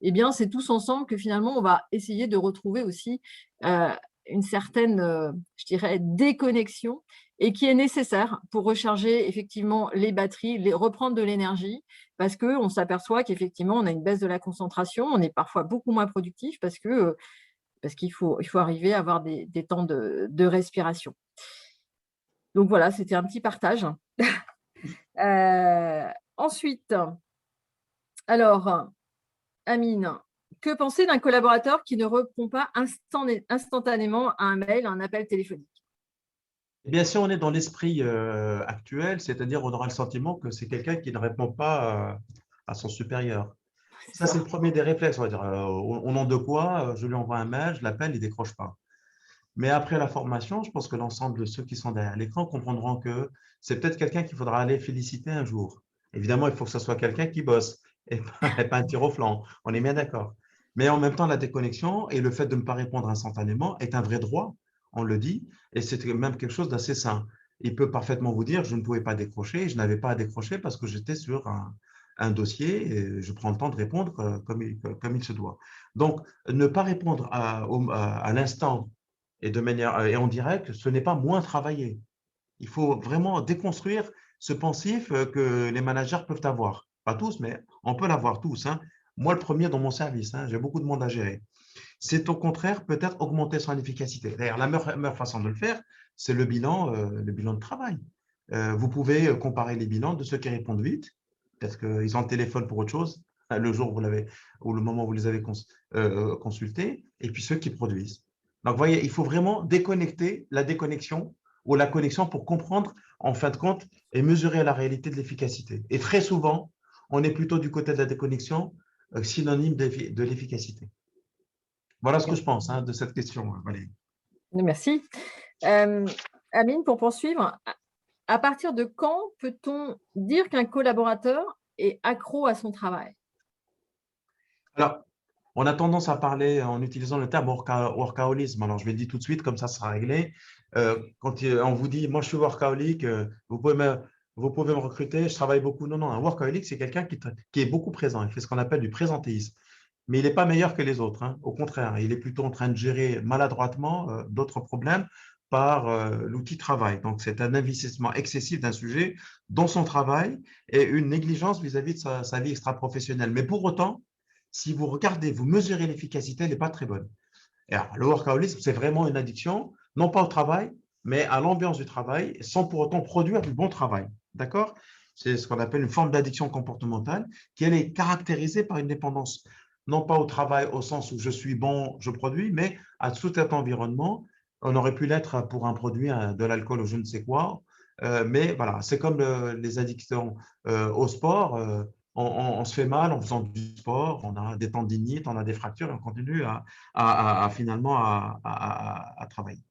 eh bien, c'est tous ensemble que finalement, on va essayer de retrouver aussi une certaine, je dirais, déconnexion, et qui est nécessaire pour recharger effectivement les batteries, reprendre de l'énergie, parce qu'on s'aperçoit qu'effectivement, on a une baisse de la concentration, on est parfois beaucoup moins productif parce qu'il faut arriver à avoir des temps de respiration. Donc voilà, c'était un petit partage. Ensuite, alors, Amine, que penser d'un collaborateur qui ne répond pas instantanément à un mail, à un appel téléphonique? Eh bien, si on est dans l'esprit actuel, c'est-à-dire on aura le sentiment que c'est quelqu'un qui ne répond pas à son supérieur. Ça, c'est le premier des réflexes. On va dire, au nom de quoi, je lui envoie un mail, je l'appelle, il ne décroche pas. Mais après la formation, je pense que l'ensemble de ceux qui sont derrière l'écran comprendront que c'est peut-être quelqu'un qu'il faudra aller féliciter un jour. Évidemment, il faut que ce soit quelqu'un qui bosse et pas un tir au flanc. On est bien d'accord. Mais en même temps, la déconnexion et le fait de ne pas répondre instantanément est un vrai droit, on le dit, et c'est même quelque chose d'assez sain. Il peut parfaitement vous dire, je ne pouvais pas décrocher, je n'avais pas à décrocher parce que j'étais sur un dossier et je prends le temps de répondre comme il se doit. Donc, ne pas répondre à l'instant et en direct, ce n'est pas moins travailler. Il faut vraiment déconstruire ce pensif que les managers peuvent avoir. Pas tous, mais on peut l'avoir tous. Moi, le premier dans mon service, j'ai beaucoup de monde à gérer. c'est au contraire peut-être augmenter son efficacité. D'ailleurs, la meilleure façon de le faire, c'est le bilan de travail. Vous pouvez comparer les bilans de ceux qui répondent vite, parce qu'ils ont le téléphone pour autre chose, le jour où vous l'avez, ou le moment où vous les avez consultés, et puis ceux qui produisent. Donc, vous voyez, il faut vraiment déconnecter la déconnexion ou la connexion pour comprendre, en fin de compte, et mesurer la réalité de l'efficacité. Et très souvent, on est plutôt du côté de la déconnexion, synonyme de l'efficacité. Voilà ce que je pense de cette question, Valérie. Merci. Amine, pour poursuivre, à partir de quand peut-on dire qu'un collaborateur est accro à son travail? Alors, on a tendance à parler en utilisant le terme workaholisme. Alors, je vais le dire tout de suite, comme ça sera réglé. Quand on vous dit, moi, je suis workaholic, vous pouvez me recruter, je travaille beaucoup. Non, non, un workaholic, c'est quelqu'un qui est beaucoup présent. Il fait ce qu'on appelle du présentéisme. Mais il n'est pas meilleur que les autres. Au contraire, il est plutôt en train de gérer maladroitement d'autres problèmes par l'outil travail. Donc, c'est un investissement excessif d'un sujet dans son travail et une négligence vis-à-vis de sa vie extra-professionnelle. Mais pour autant, si vous regardez, vous mesurez l'efficacité, elle n'est pas très bonne. Et alors, le workaholisme, c'est vraiment une addiction, non pas au travail, mais à l'ambiance du travail, sans pour autant produire du bon travail. D'accord? C'est ce qu'on appelle une forme d'addiction comportementale qui, elle, est caractérisée par une dépendance, non pas au travail au sens où je suis bon, je produis, mais à tout cet environnement. On aurait pu l'être pour un produit, de l'alcool ou je ne sais quoi. Mais voilà, c'est comme les addictions au sport. On se fait mal en faisant du sport, on a des tendinites, on a des fractures et on continue finalement à travailler.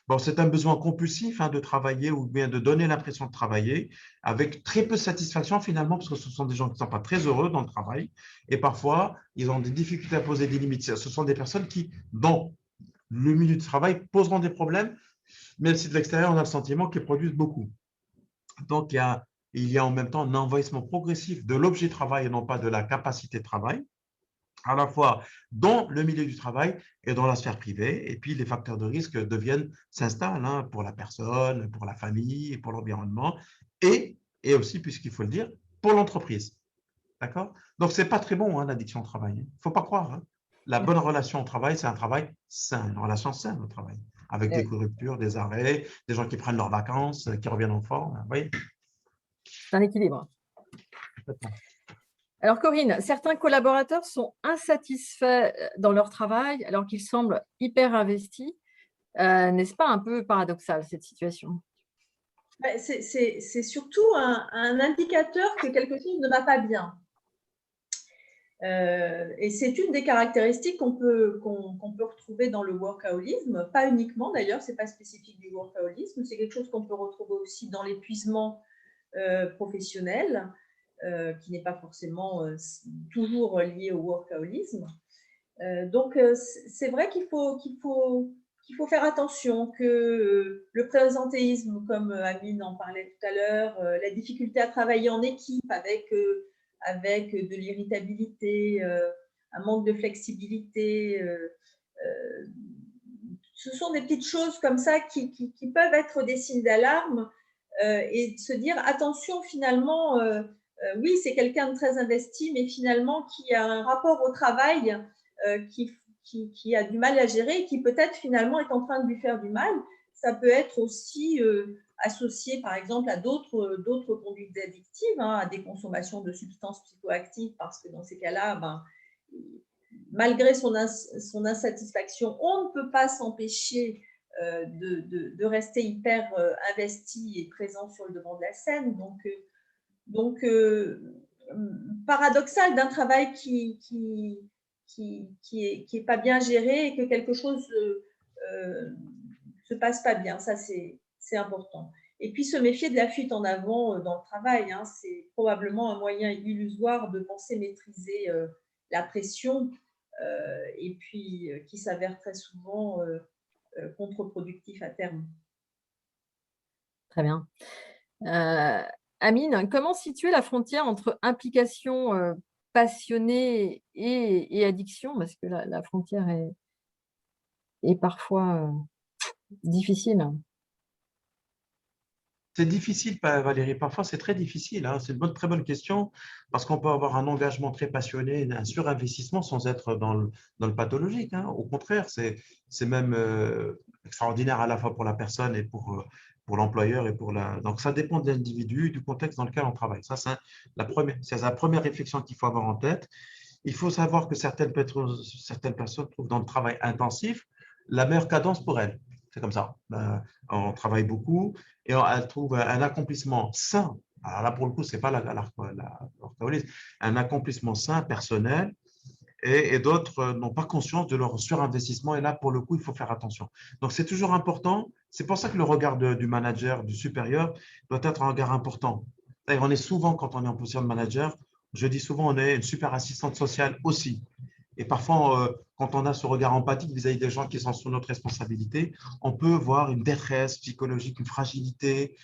Bon, c'est un besoin compulsif de travailler ou bien de donner l'impression de travailler avec très peu de satisfaction finalement parce que ce sont des gens qui ne sont pas très heureux dans le travail et parfois ils ont des difficultés à poser des limites. Ce sont des personnes qui, dans le milieu du travail, poseront des problèmes, même si de l'extérieur on a le sentiment qu'ils produisent beaucoup. Donc, il y a en même temps un envahissement progressif de l'objet de travail et non pas de la capacité de travail, à la fois dans le milieu du travail et dans la sphère privée. Et puis, les facteurs de risque s'installent pour la personne, pour la famille, pour l'environnement et aussi, puisqu'il faut le dire, pour l'entreprise. D'accord? Donc, ce n'est pas très bon, l'addiction au travail. Il ne faut pas croire. La bonne relation au travail, c'est un travail sain, une relation saine au travail, avec des ruptures, des arrêts, des gens qui prennent leurs vacances, qui reviennent en forme. Vous voyez? C'est un équilibre. Alors, Corinne, certains collaborateurs sont insatisfaits dans leur travail alors qu'ils semblent hyper investis. N'est-ce pas un peu paradoxal, cette situation? C'est surtout un indicateur que quelque chose ne va pas bien. Et c'est une des caractéristiques qu'on peut retrouver dans le workaholisme, pas uniquement d'ailleurs, ce n'est pas spécifique du workaholisme, c'est quelque chose qu'on peut retrouver aussi dans l'épuisement professionnel, qui n'est pas forcément toujours lié au workaholisme. Donc, c'est vrai qu'il faut faire attention que le présentéisme, comme Amine en parlait tout à l'heure, la difficulté à travailler en équipe avec de l'irritabilité, un manque de flexibilité, ce sont des petites choses comme ça qui peuvent être des signes d'alarme et de se dire attention finalement, oui c'est quelqu'un de très investi mais finalement qui a un rapport au travail qui a du mal à gérer et qui peut-être finalement est en train de lui faire du mal. Ça peut être aussi associé par exemple à d'autres conduites addictives, à des consommations de substances psychoactives parce que dans ces cas-là, malgré son insatisfaction, on ne peut pas s'empêcher de rester hyper investi et présent sur le devant de la scène. Donc paradoxal d'un travail qui est pas bien géré et que quelque chose se passe pas bien. Ça, c'est important. Et puis, se méfier de la fuite en avant dans le travail. C'est probablement un moyen illusoire de penser maîtriser la pression et puis qui s'avère très souvent contre-productif à terme. Très bien. Amine, comment situer la frontière entre implication passionnée et addiction? Parce que la frontière est parfois difficile. C'est difficile, Valérie. Parfois, c'est très difficile, hein. C'est une très bonne question parce qu'on peut avoir un engagement très passionné, un surinvestissement sans être dans le pathologique, hein. Au contraire, c'est même extraordinaire à la fois pour la personne et pour l'employeur et pour la. Donc, ça dépend de l'individu, du contexte dans lequel on travaille. Ça, c'est la première réflexion qu'il faut avoir en tête. Il faut savoir que certaines personnes trouvent dans le travail intensif la meilleure cadence pour elles. C'est comme ça. On travaille beaucoup et elles trouvent un accomplissement sain. Alors là, pour le coup, ce n'est pas l'alcoolisme, un accomplissement sain, personnel, et d'autres n'ont pas conscience de leur surinvestissement. Et là, pour le coup, il faut faire attention. Donc, c'est toujours important. C'est pour ça que le regard du manager, du supérieur, doit être un regard important. D'ailleurs, on est souvent, quand on est en position de manager, je dis souvent, on est une super assistante sociale aussi. Et parfois, quand on a ce regard empathique vis-à-vis des gens qui sont sous notre responsabilité, on peut voir une détresse psychologique, une fragilité,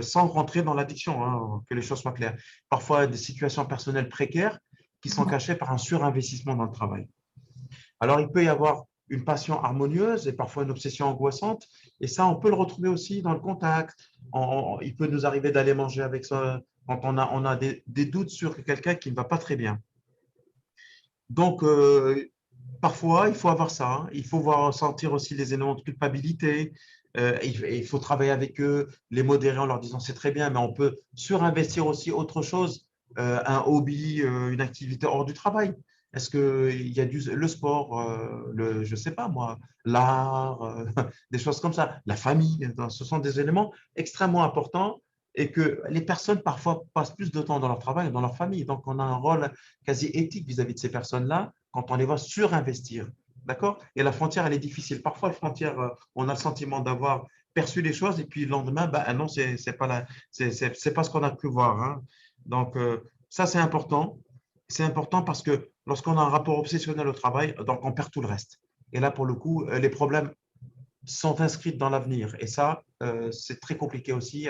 sans rentrer dans l'addiction, hein, que les choses soient claires. Parfois, des situations personnelles précaires qui sont cachées par un surinvestissement dans le travail. Alors, il peut y avoir une passion harmonieuse et parfois une obsession angoissante. Et ça, on peut le retrouver aussi dans le contact. Il peut nous arriver d'aller manger avec ça quand on a des doutes sur quelqu'un qui ne va pas très bien. Donc, parfois, il faut avoir ça, hein. Il faut sentir aussi les éléments de culpabilité. Il faut travailler avec eux, les modérer en leur disant c'est très bien, mais on peut surinvestir aussi autre chose, un hobby, une activité hors du travail. Est-ce qu'il y a le sport, je ne sais pas moi, l'art, des choses comme ça, la famille, ce sont des éléments extrêmement importants et que les personnes parfois passent plus de temps dans leur travail et dans leur famille. Donc, on a un rôle quasi éthique vis-à-vis de ces personnes-là quand on les voit surinvestir. D'accord? Et la frontière, elle est difficile. Parfois, la frontière, on a le sentiment d'avoir perçu les choses et puis le lendemain, bah, non, c'est pas, c'est pas ce qu'on a cru voir, hein. Donc, ça, c'est important. C'est important parce que lorsqu'on a un rapport obsessionnel au travail, donc on perd tout le reste. Et là, pour le coup, les problèmes sont inscrits dans l'avenir. Et ça, c'est très compliqué aussi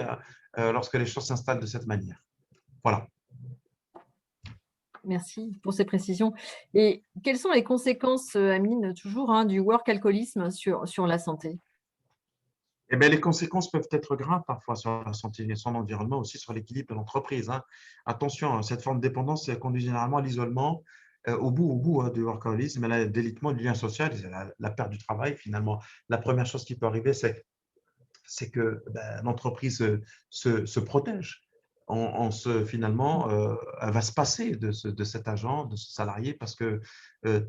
lorsque les choses s'installent de cette manière. Voilà. Merci pour ces précisions. Et quelles sont les conséquences, Amine, toujours, hein, du work-alcoolisme sur la santé? Eh bien, les conséquences peuvent être graves parfois sur la santé et son environnement, aussi sur l'équilibre de l'entreprise, hein. Attention, hein, cette forme de dépendance conduit généralement à l'isolement, au bout hein, du workaholisme, à la délitement du lien social, la perte du travail. Finalement, la première chose qui peut arriver, c'est que ben, l'entreprise se protège. Finalement, elle va se passer de cet agent, de ce salarié, parce que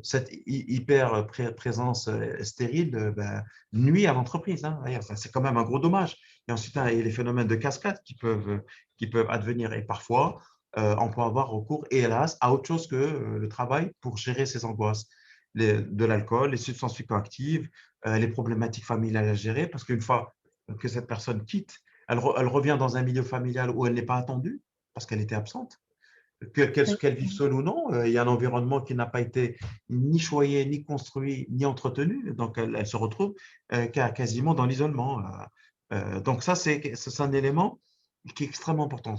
cette hyper présence stérile ben, nuit à l'entreprise, hein. C'est quand même un gros dommage. Et ensuite, il y a les phénomènes de cascade qui peuvent advenir. Et parfois, on peut avoir recours, et hélas, à autre chose que le travail pour gérer ces angoisses. De l'alcool, les substances psychoactives, les problématiques familiales à gérer, parce qu'une fois que cette personne quitte, elle revient dans un milieu familial où elle n'est pas attendue parce qu'elle était absente. Qu'elle vive seule ou non, il y a un environnement qui n'a pas été ni choyé, ni construit, ni entretenu. Donc, elle se retrouve quasiment dans l'isolement. Donc, ça, c'est un élément qui est extrêmement important.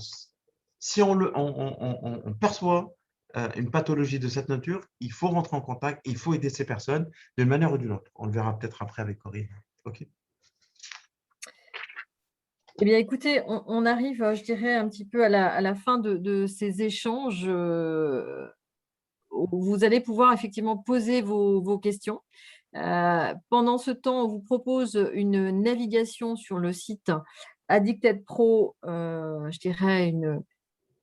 Si on perçoit une pathologie de cette nature, il faut rentrer en contact, il faut aider ces personnes d'une manière ou d'une autre. On le verra peut-être après avec Corinne. OK. Eh bien, écoutez, on arrive, je dirais, un petit peu à la fin de ces échanges. Où vous allez pouvoir effectivement poser vos questions. Pendant ce temps, on vous propose une navigation sur le site Addicted Pro, je dirais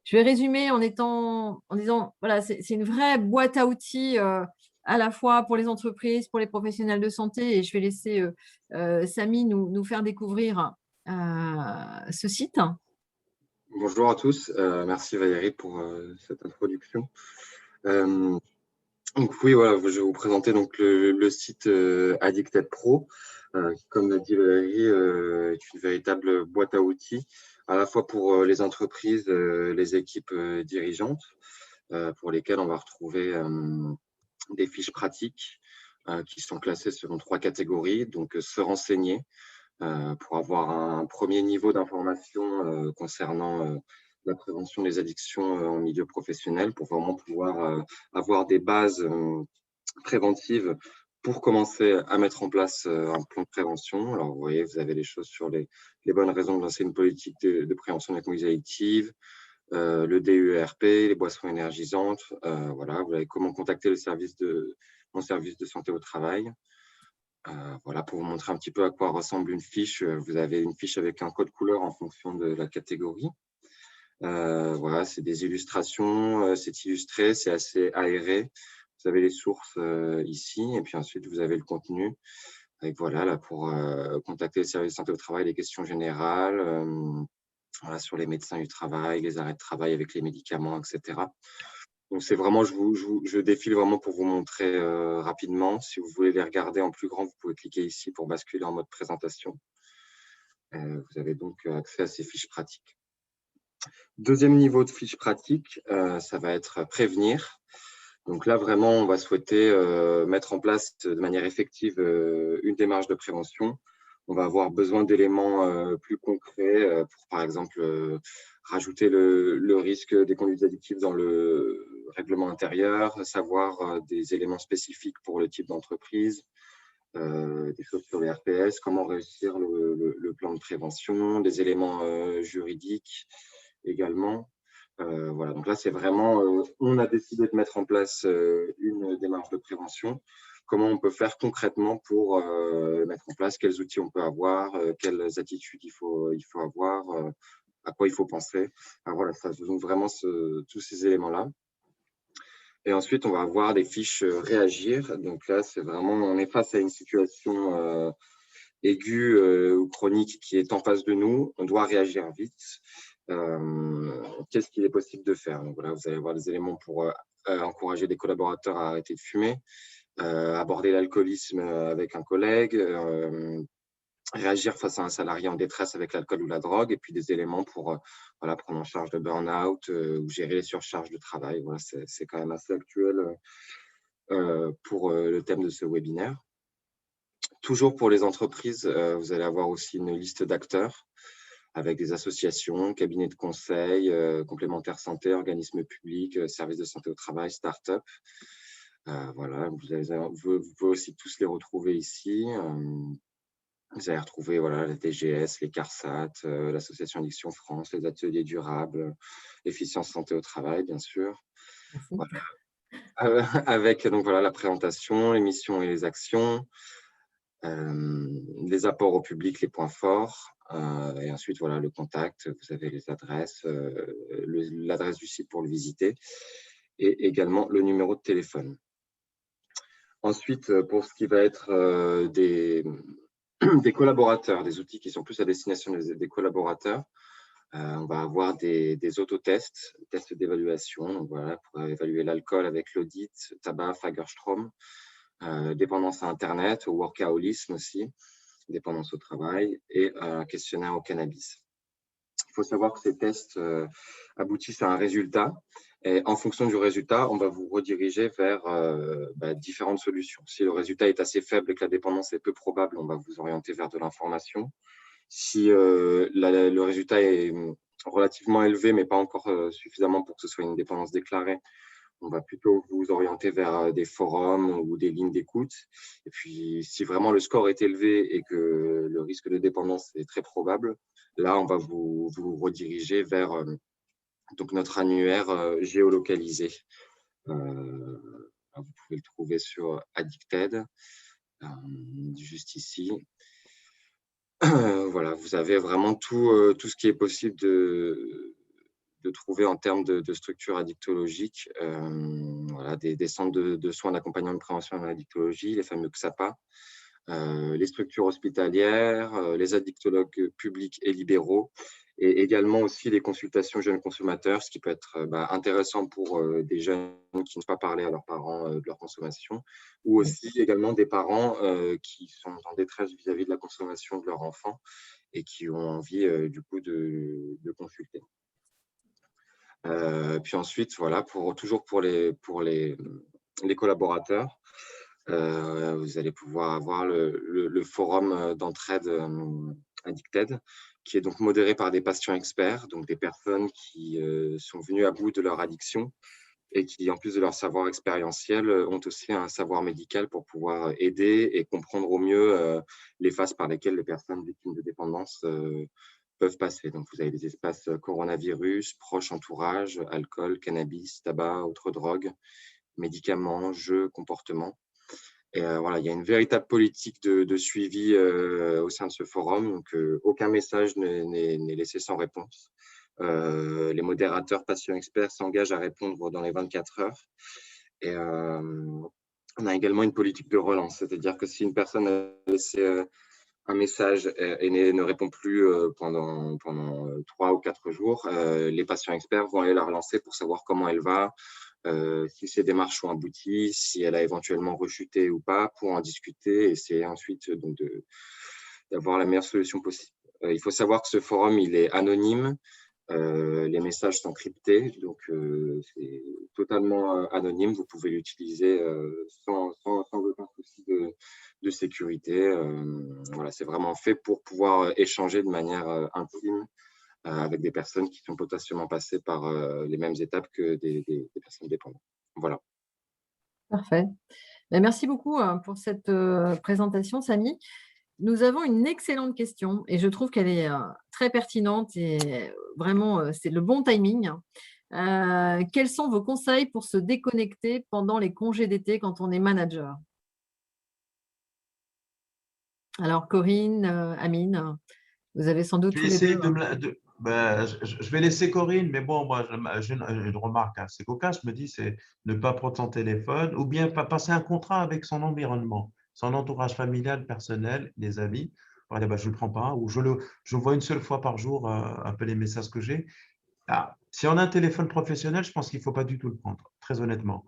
je vais résumer en disant, voilà, c'est une vraie boîte à outils, à la fois pour les entreprises, pour les professionnels de santé, et je vais laisser, Samy nous faire découvrir, ce site. Bonjour à tous, merci Valérie pour cette introduction. Donc oui, voilà, je vais vous présenter donc le site Addicted Pro, qui, comme l'a dit Valérie, est une véritable boîte à outils, à la fois pour les entreprises, les équipes dirigeantes, pour lesquelles on va retrouver des fiches pratiques qui sont classées selon 3 catégories. Donc se renseigner pour avoir un premier niveau d'information concernant la prévention des addictions en milieu professionnel, pour vraiment pouvoir avoir des bases préventives pour commencer à mettre en place un plan de prévention. Alors, vous voyez, vous avez les choses sur les bonnes raisons de lancer une politique de prévention de la conduite addictive, le DUERP, les boissons énergisantes. Voilà, vous avez comment contacter mon service de santé au travail. Voilà, pour vous montrer un petit peu à quoi ressemble une fiche, vous avez une fiche avec un code couleur en fonction de la catégorie. Voilà, c'est des illustrations, c'est illustré, c'est assez aéré. Vous avez les sources ici, et puis ensuite, vous avez le contenu. Avec, voilà, là, pour contacter le service de santé au travail, les questions générales, voilà, sur les médecins du travail, les arrêts de travail avec les médicaments, etc. Donc, c'est vraiment, je défile vraiment pour vous montrer rapidement. Si vous voulez les regarder en plus grand, vous pouvez cliquer ici pour basculer en mode présentation. Vous avez donc accès à ces fiches pratiques. Deuxième niveau de fiche pratique, ça va être prévenir. Donc là, vraiment, on va souhaiter mettre en place de manière effective une démarche de prévention. On va avoir besoin d'éléments plus concrets pour, par exemple, rajouter le risque des conduites addictives dans le règlement intérieur, savoir des éléments spécifiques pour le type d'entreprise, des choses sur les RPS, comment réussir le plan de prévention, des éléments juridiques également. Voilà, donc là, c'est vraiment, on a décidé de mettre en place une démarche de prévention. Comment on peut faire concrètement pour mettre en place, quels outils on peut avoir, quelles attitudes il faut avoir, à quoi il faut penser. Alors voilà, ça donne vraiment tous ces éléments-là. Et ensuite, on va avoir des fiches réagir. Donc là, c'est vraiment, on est face à une situation aiguë ou chronique qui est en face de nous. On doit réagir vite. Qu'est-ce qu'il est possible de faire? Donc voilà, vous allez avoir des éléments pour encourager des collaborateurs à arrêter de fumer, aborder l'alcoolisme avec un collègue, réagir face à un salarié en détresse avec l'alcool ou la drogue, et puis des éléments pour voilà, prendre en charge le burn-out ou gérer les surcharges de travail. Voilà, c'est quand même assez actuel pour le thème de ce webinaire. Toujours pour les entreprises, vous allez avoir aussi une liste d'acteurs avec des associations, cabinets de conseil, complémentaires santé, organismes publics, services de santé au travail, start-up. Voilà, vous pouvez aussi tous les retrouver ici. Vous allez retrouver voilà, la DGS, les CARSAT, l'Association Addiction France, les ateliers durables, l'efficience santé au travail, bien sûr. Voilà. Avec donc, voilà, la présentation, les missions et les actions, les apports au public, les points forts, et ensuite voilà, le contact, vous avez les adresses, l'adresse du site pour le visiter, et également le numéro de téléphone. Ensuite, pour ce qui va être des collaborateurs, des outils qui sont plus à destination des collaborateurs, on va avoir des autotests, tests d'évaluation, voilà, pour évaluer l'alcool avec l'audit, tabac, Fagerstrom, dépendance à Internet, au workaholisme aussi, dépendance au travail, et un questionnaire au cannabis. Il faut savoir que ces tests aboutissent à un résultat, et en fonction du résultat, on va vous rediriger vers différentes solutions. Si le résultat est assez faible et que la dépendance est peu probable, on va vous orienter vers de l'information. Si le résultat est relativement élevé, mais pas encore suffisamment pour que ce soit une dépendance déclarée, on va plutôt vous orienter vers des forums ou des lignes d'écoute. Et puis, si vraiment le score est élevé et que le risque de dépendance est très probable, là, on va vous rediriger vers donc notre annuaire géolocalisé. Vous pouvez le trouver sur Addicted, juste ici. Voilà, vous avez vraiment tout ce qui est possible de trouver en termes de structures addictologiques, voilà, des centres de soins d'accompagnement de prévention de l'addictologie, les fameux XAPA, les structures hospitalières, les addictologues publics et libéraux, et également aussi les consultations jeunes consommateurs, ce qui peut être intéressant pour des jeunes qui n'osent pas parler à leurs parents de leur consommation, ou aussi également des parents qui sont en détresse vis-à-vis de la consommation de leur enfant et qui ont envie du coup de consulter. Puis ensuite, voilà, toujours pour les collaborateurs, vous allez pouvoir avoir le forum d'entraide Addicted, qui est donc modéré par des patients experts, donc des personnes qui sont venues à bout de leur addiction et qui, en plus de leur savoir expérientiel, ont aussi un savoir médical pour pouvoir aider et comprendre au mieux les phases par lesquelles les personnes victimes de dépendance peuvent passer. Donc, vous avez des espaces coronavirus, proche entourage, alcool, cannabis, tabac, autres drogues, médicaments, jeux, comportements. Et voilà, il y a une véritable politique de suivi au sein de ce forum. Donc, aucun message n'est laissé sans réponse. Les modérateurs patients experts s'engagent à répondre dans les 24 heures. Et on a également une politique de relance, c'est-à-dire que si une personne a laissé un message et ne répond plus pendant 3 ou 4 jours, les patients experts vont aller la relancer pour savoir comment elle va, si ces démarches ont abouti, si elle a éventuellement rechuté ou pas, pour en discuter et essayer ensuite donc d'avoir la meilleure solution possible. Il faut savoir que ce forum, il est anonyme. Les messages sont cryptés, donc c'est totalement anonyme. Vous pouvez l'utiliser sans aucun souci de sécurité. Voilà, c'est vraiment fait pour pouvoir échanger de manière intime avec des personnes qui sont potentiellement passées par les mêmes étapes que des personnes dépendantes. Voilà. Parfait. Merci beaucoup pour cette présentation, Samy. Nous avons une excellente question et je trouve qu'elle est très pertinente et vraiment, c'est le bon timing. Quels sont vos conseils pour se déconnecter pendant les congés d'été quand on est manager? Alors, Corinne, Amine, vous avez sans doute Je vais tous les essayer deux. je vais laisser Corinne, mais bon, moi, j'ai une remarque assez cocasse. Je me dis, c'est ne pas prendre son téléphone ou bien pas passer un contrat avec son environnement, son entourage familial, personnel, les amis. Voilà, je ne le prends pas ou je vois une seule fois par jour un peu les messages que j'ai. Ah, si on a un téléphone professionnel, je pense qu'il ne faut pas du tout le prendre, très honnêtement.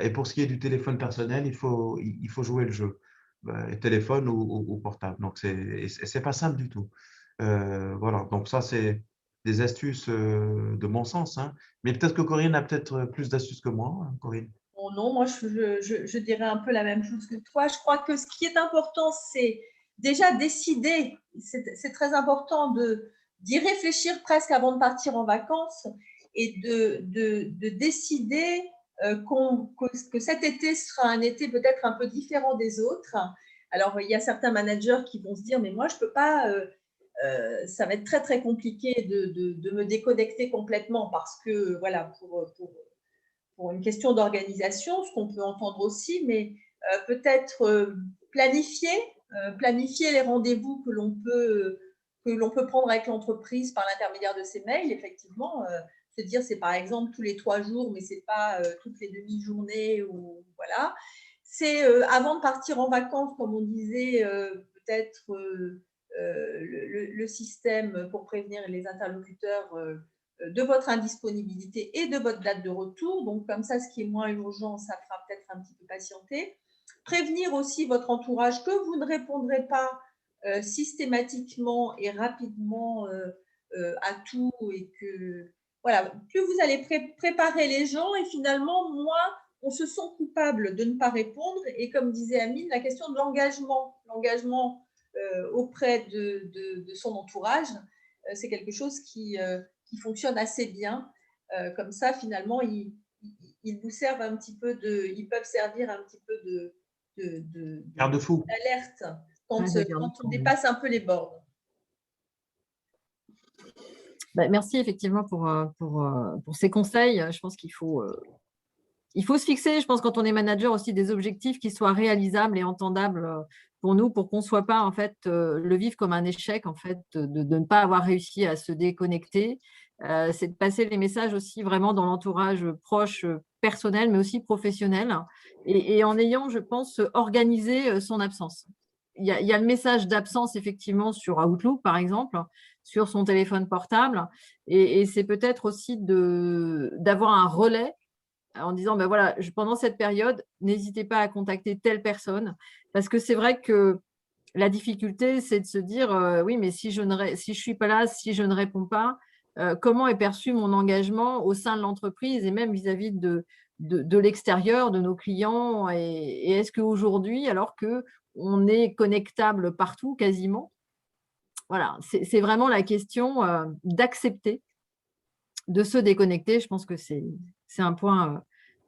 Et pour ce qui est du téléphone personnel, il faut jouer le jeu, téléphone ou portable. Donc, c'est pas simple du tout. Voilà, donc ça, c'est des astuces de bon sens, hein. Mais peut-être que Corinne a peut-être plus d'astuces que moi, hein, Corinne. Bon, non, moi, je dirais un peu la même chose que toi. Je crois que ce qui est important, c'est déjà décider. C'est très important d'y réfléchir presque avant de partir en vacances et de décider que cet été sera un été peut-être un peu différent des autres. Alors, il y a certains managers qui vont se dire, mais moi, je ne peux pas, ça va être très, très compliqué de me déconnecter complètement parce que, voilà, pour une question d'organisation, ce qu'on peut entendre aussi, mais peut-être planifier les rendez-vous que l'on peut prendre avec l'entreprise par l'intermédiaire de ces mails, effectivement. Se dire c'est par exemple tous les 3 jours, mais ce n'est pas toutes les demi-journées. Ou, voilà. C'est avant de partir en vacances, comme on disait, peut-être le système pour prévenir les interlocuteurs de votre indisponibilité et de votre date de retour. Donc, comme ça, ce qui est moins urgent, ça fera peut-être un petit peu patienter. Prévenir aussi votre entourage que vous ne répondrez pas systématiquement et rapidement à tout et que, voilà, plus vous allez préparer les gens et finalement, moins on se sent coupable de ne pas répondre. Et comme disait Amine, la question de l'engagement auprès de son entourage, c'est quelque chose qui fonctionne assez bien. Comme ça, finalement, ils vous servent un petit peu ils peuvent servir un petit peu Garde-fou. d'alerte quand on Oui. dépasse un peu les bornes. Merci effectivement pour ces conseils. Je pense qu'il faut se fixer, je pense, quand on est manager aussi, des objectifs qui soient réalisables et entendables pour nous, pour qu'on ne soit pas en fait le vivre comme un échec en fait de ne pas avoir réussi à se déconnecter. C'est de passer les messages aussi vraiment dans l'entourage proche, personnel, mais aussi professionnel, et en ayant, je pense, organisé son absence. Il y a le message d'absence effectivement sur Outlook, par exemple, sur son téléphone portable, et c'est peut-être aussi d'avoir un relais en disant, ben voilà, pendant cette période, n'hésitez pas à contacter telle personne, parce que c'est vrai que la difficulté, c'est de se dire, oui, mais si je ne suis pas là, si je ne réponds pas, comment est perçu mon engagement au sein de l'entreprise et même vis-à-vis de l'extérieur, de nos clients, et est-ce qu'aujourd'hui, alors qu'on est connectable partout quasiment, voilà, c'est vraiment la question d'accepter de se déconnecter. Je pense que c'est C'est un point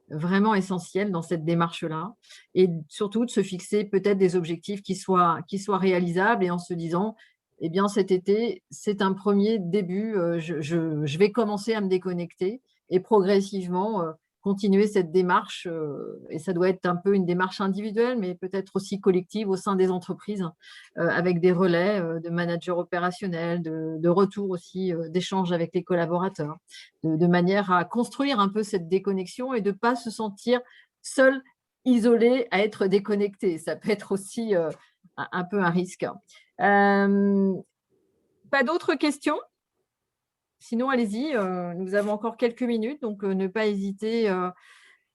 vraiment essentiel dans cette démarche-là. Et surtout, de se fixer peut-être des objectifs qui soient réalisables et en se disant, eh bien, cet été, c'est un premier début, je vais commencer à me déconnecter et progressivement continuer cette démarche. Et ça doit être un peu une démarche individuelle, mais peut-être aussi collective au sein des entreprises, avec des relais de managers opérationnels, de retour aussi, d'échanges avec les collaborateurs, de manière à construire un peu cette déconnexion et de ne pas se sentir seul, isolé, à être déconnecté. Ça peut être aussi un peu un risque. Pas d'autres questions? Sinon, allez-y, nous avons encore quelques minutes, donc ne pas hésiter.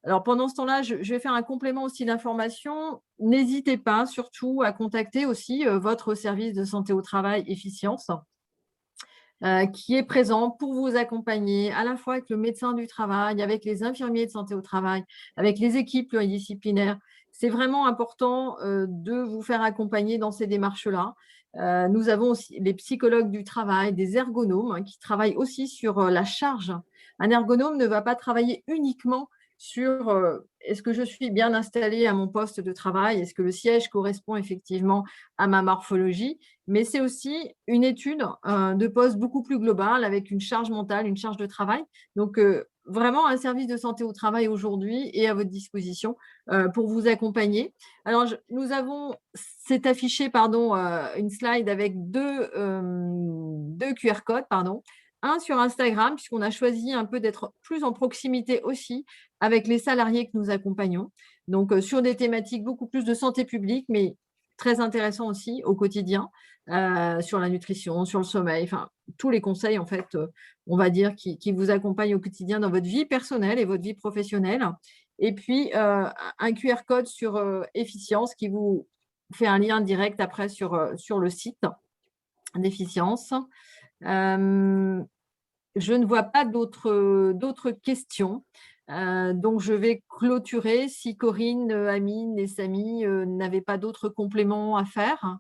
Alors, pendant ce temps-là, je vais faire un complément aussi d'information. N'hésitez pas, surtout, à contacter aussi votre service de santé au travail Efficience, qui est présent pour vous accompagner à la fois avec le médecin du travail, avec les infirmiers de santé au travail, avec les équipes pluridisciplinaires. C'est vraiment important de vous faire accompagner dans ces démarches-là. Nous avons aussi les psychologues du travail, des ergonomes qui travaillent aussi sur la charge. Un ergonome ne va pas travailler uniquement sur est-ce que je suis bien installée à mon poste de travail, est-ce que le siège correspond effectivement à ma morphologie, mais c'est aussi une étude de poste beaucoup plus globale avec une charge mentale, une charge de travail. Donc, vraiment, un service de santé au travail aujourd'hui est à votre disposition pour vous accompagner. Alors, c'est affiché, pardon, une slide avec deux QR codes, pardon. Un sur Instagram, puisqu'on a choisi un peu d'être plus en proximité aussi avec les salariés que nous accompagnons. Donc, sur des thématiques beaucoup plus de santé publique, mais très intéressant aussi au quotidien, sur la nutrition, sur le sommeil, enfin, tous les conseils, en fait, on va dire, qui vous accompagnent au quotidien dans votre vie personnelle et votre vie professionnelle. Et puis, un QR code sur Efficience qui vous fait un lien direct après sur le site d'Efficience. Je ne vois pas d'autres questions. Donc, je vais clôturer si Corinne, Amine et Samy n'avaient pas d'autres compléments à faire.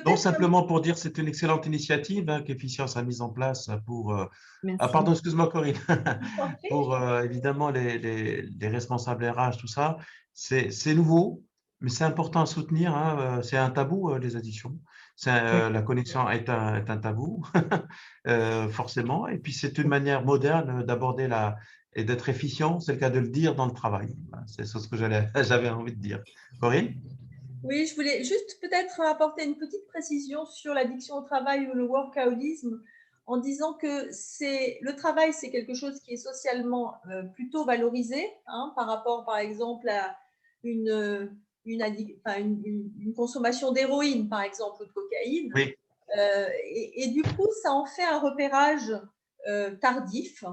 Non, simplement pour dire que c'est une excellente initiative qu'Efficience a mise en place pour… Merci. pardon, excuse-moi Corinne. Pour évidemment les responsables RH, tout ça. C'est nouveau, mais c'est important à soutenir. C'est un tabou, les addictions. La connexion est un tabou, forcément. Et puis, c'est une manière moderne d'aborder et d'être efficient. C'est le cas de le dire dans le travail. C'est ce que j'avais envie de dire. Corinne? Oui, je voulais juste peut-être apporter une petite précision sur l'addiction au travail ou le workaholisme en disant que le travail, c'est quelque chose qui est socialement plutôt valorisé par rapport, par exemple, à une consommation d'héroïne, par exemple, ou de cocaïne. Oui. Et du coup, ça en fait un repérage tardif.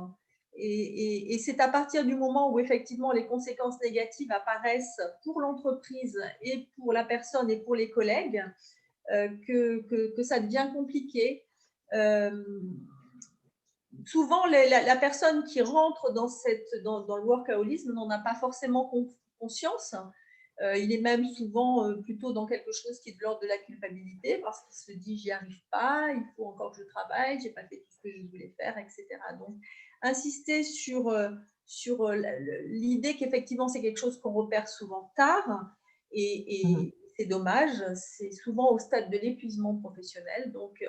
Et c'est à partir du moment où effectivement les conséquences négatives apparaissent pour l'entreprise et pour la personne et pour les collègues que ça devient compliqué. Souvent, la personne qui rentre dans le workaholisme n'en a pas forcément conscience. Il est même souvent plutôt dans quelque chose qui est de l'ordre de la culpabilité parce qu'il se dit j'y arrive pas, il faut encore que je travaille, j'ai pas fait tout ce que je voulais faire, etc. Donc, insister sur l'idée qu'effectivement c'est quelque chose qu'on repère souvent tard et c'est dommage, c'est souvent au stade de l'épuisement professionnel. Donc,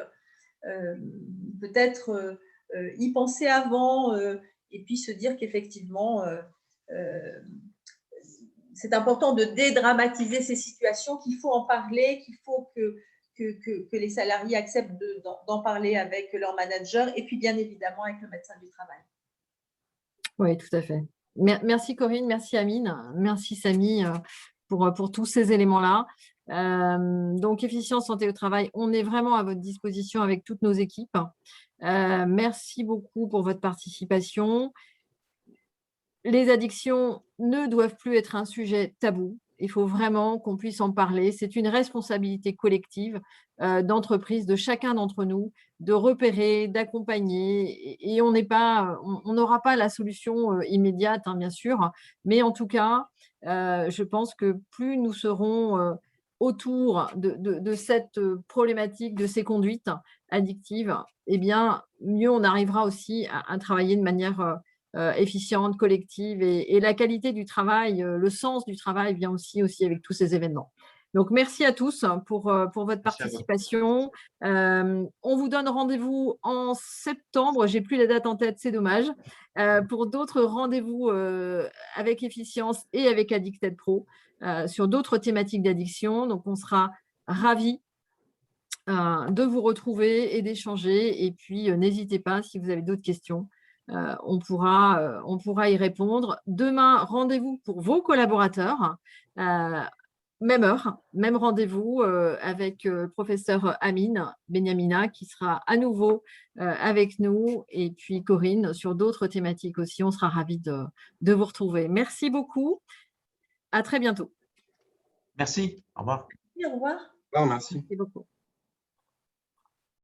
peut-être y penser avant et puis se dire qu'effectivement c'est important de dédramatiser ces situations, qu'il faut en parler, qu'il faut que les salariés acceptent d'en parler avec leur manager et puis bien évidemment avec le médecin du travail. Oui, tout à fait. Merci Corinne, merci Amine, merci Samy pour tous ces éléments-là. Donc, Efficience Santé au Travail, on est vraiment à votre disposition avec toutes nos équipes. Merci beaucoup pour votre participation. Les addictions ne doivent plus être un sujet tabou. Il faut vraiment qu'on puisse en parler. C'est une responsabilité collective d'entreprise, de chacun d'entre nous, de repérer, d'accompagner. Et on n'aura pas la solution immédiate, bien sûr. Mais en tout cas, je pense que plus nous serons autour de cette problématique, de ces conduites addictives, eh bien, mieux on arrivera aussi à travailler de manière efficiente, collective, et la qualité du travail, le sens du travail vient aussi avec tous ces événements. Donc, merci à tous pour votre participation. On vous donne rendez-vous en septembre. Je n'ai plus la date en tête, c'est dommage. Pour d'autres rendez-vous avec Efficience et avec Addicted Pro sur d'autres thématiques d'addiction. Donc, on sera ravis de vous retrouver et d'échanger. Et puis, n'hésitez pas, si vous avez d'autres questions, on pourra y répondre. Demain, rendez-vous pour vos collaborateurs. Même heure, même rendez-vous avec le professeur Amine Benyamina qui sera à nouveau avec nous, et puis Corinne sur d'autres thématiques aussi. On sera ravis de vous retrouver. Merci beaucoup. À très bientôt. Merci. Au revoir. Au revoir. Merci. Merci beaucoup.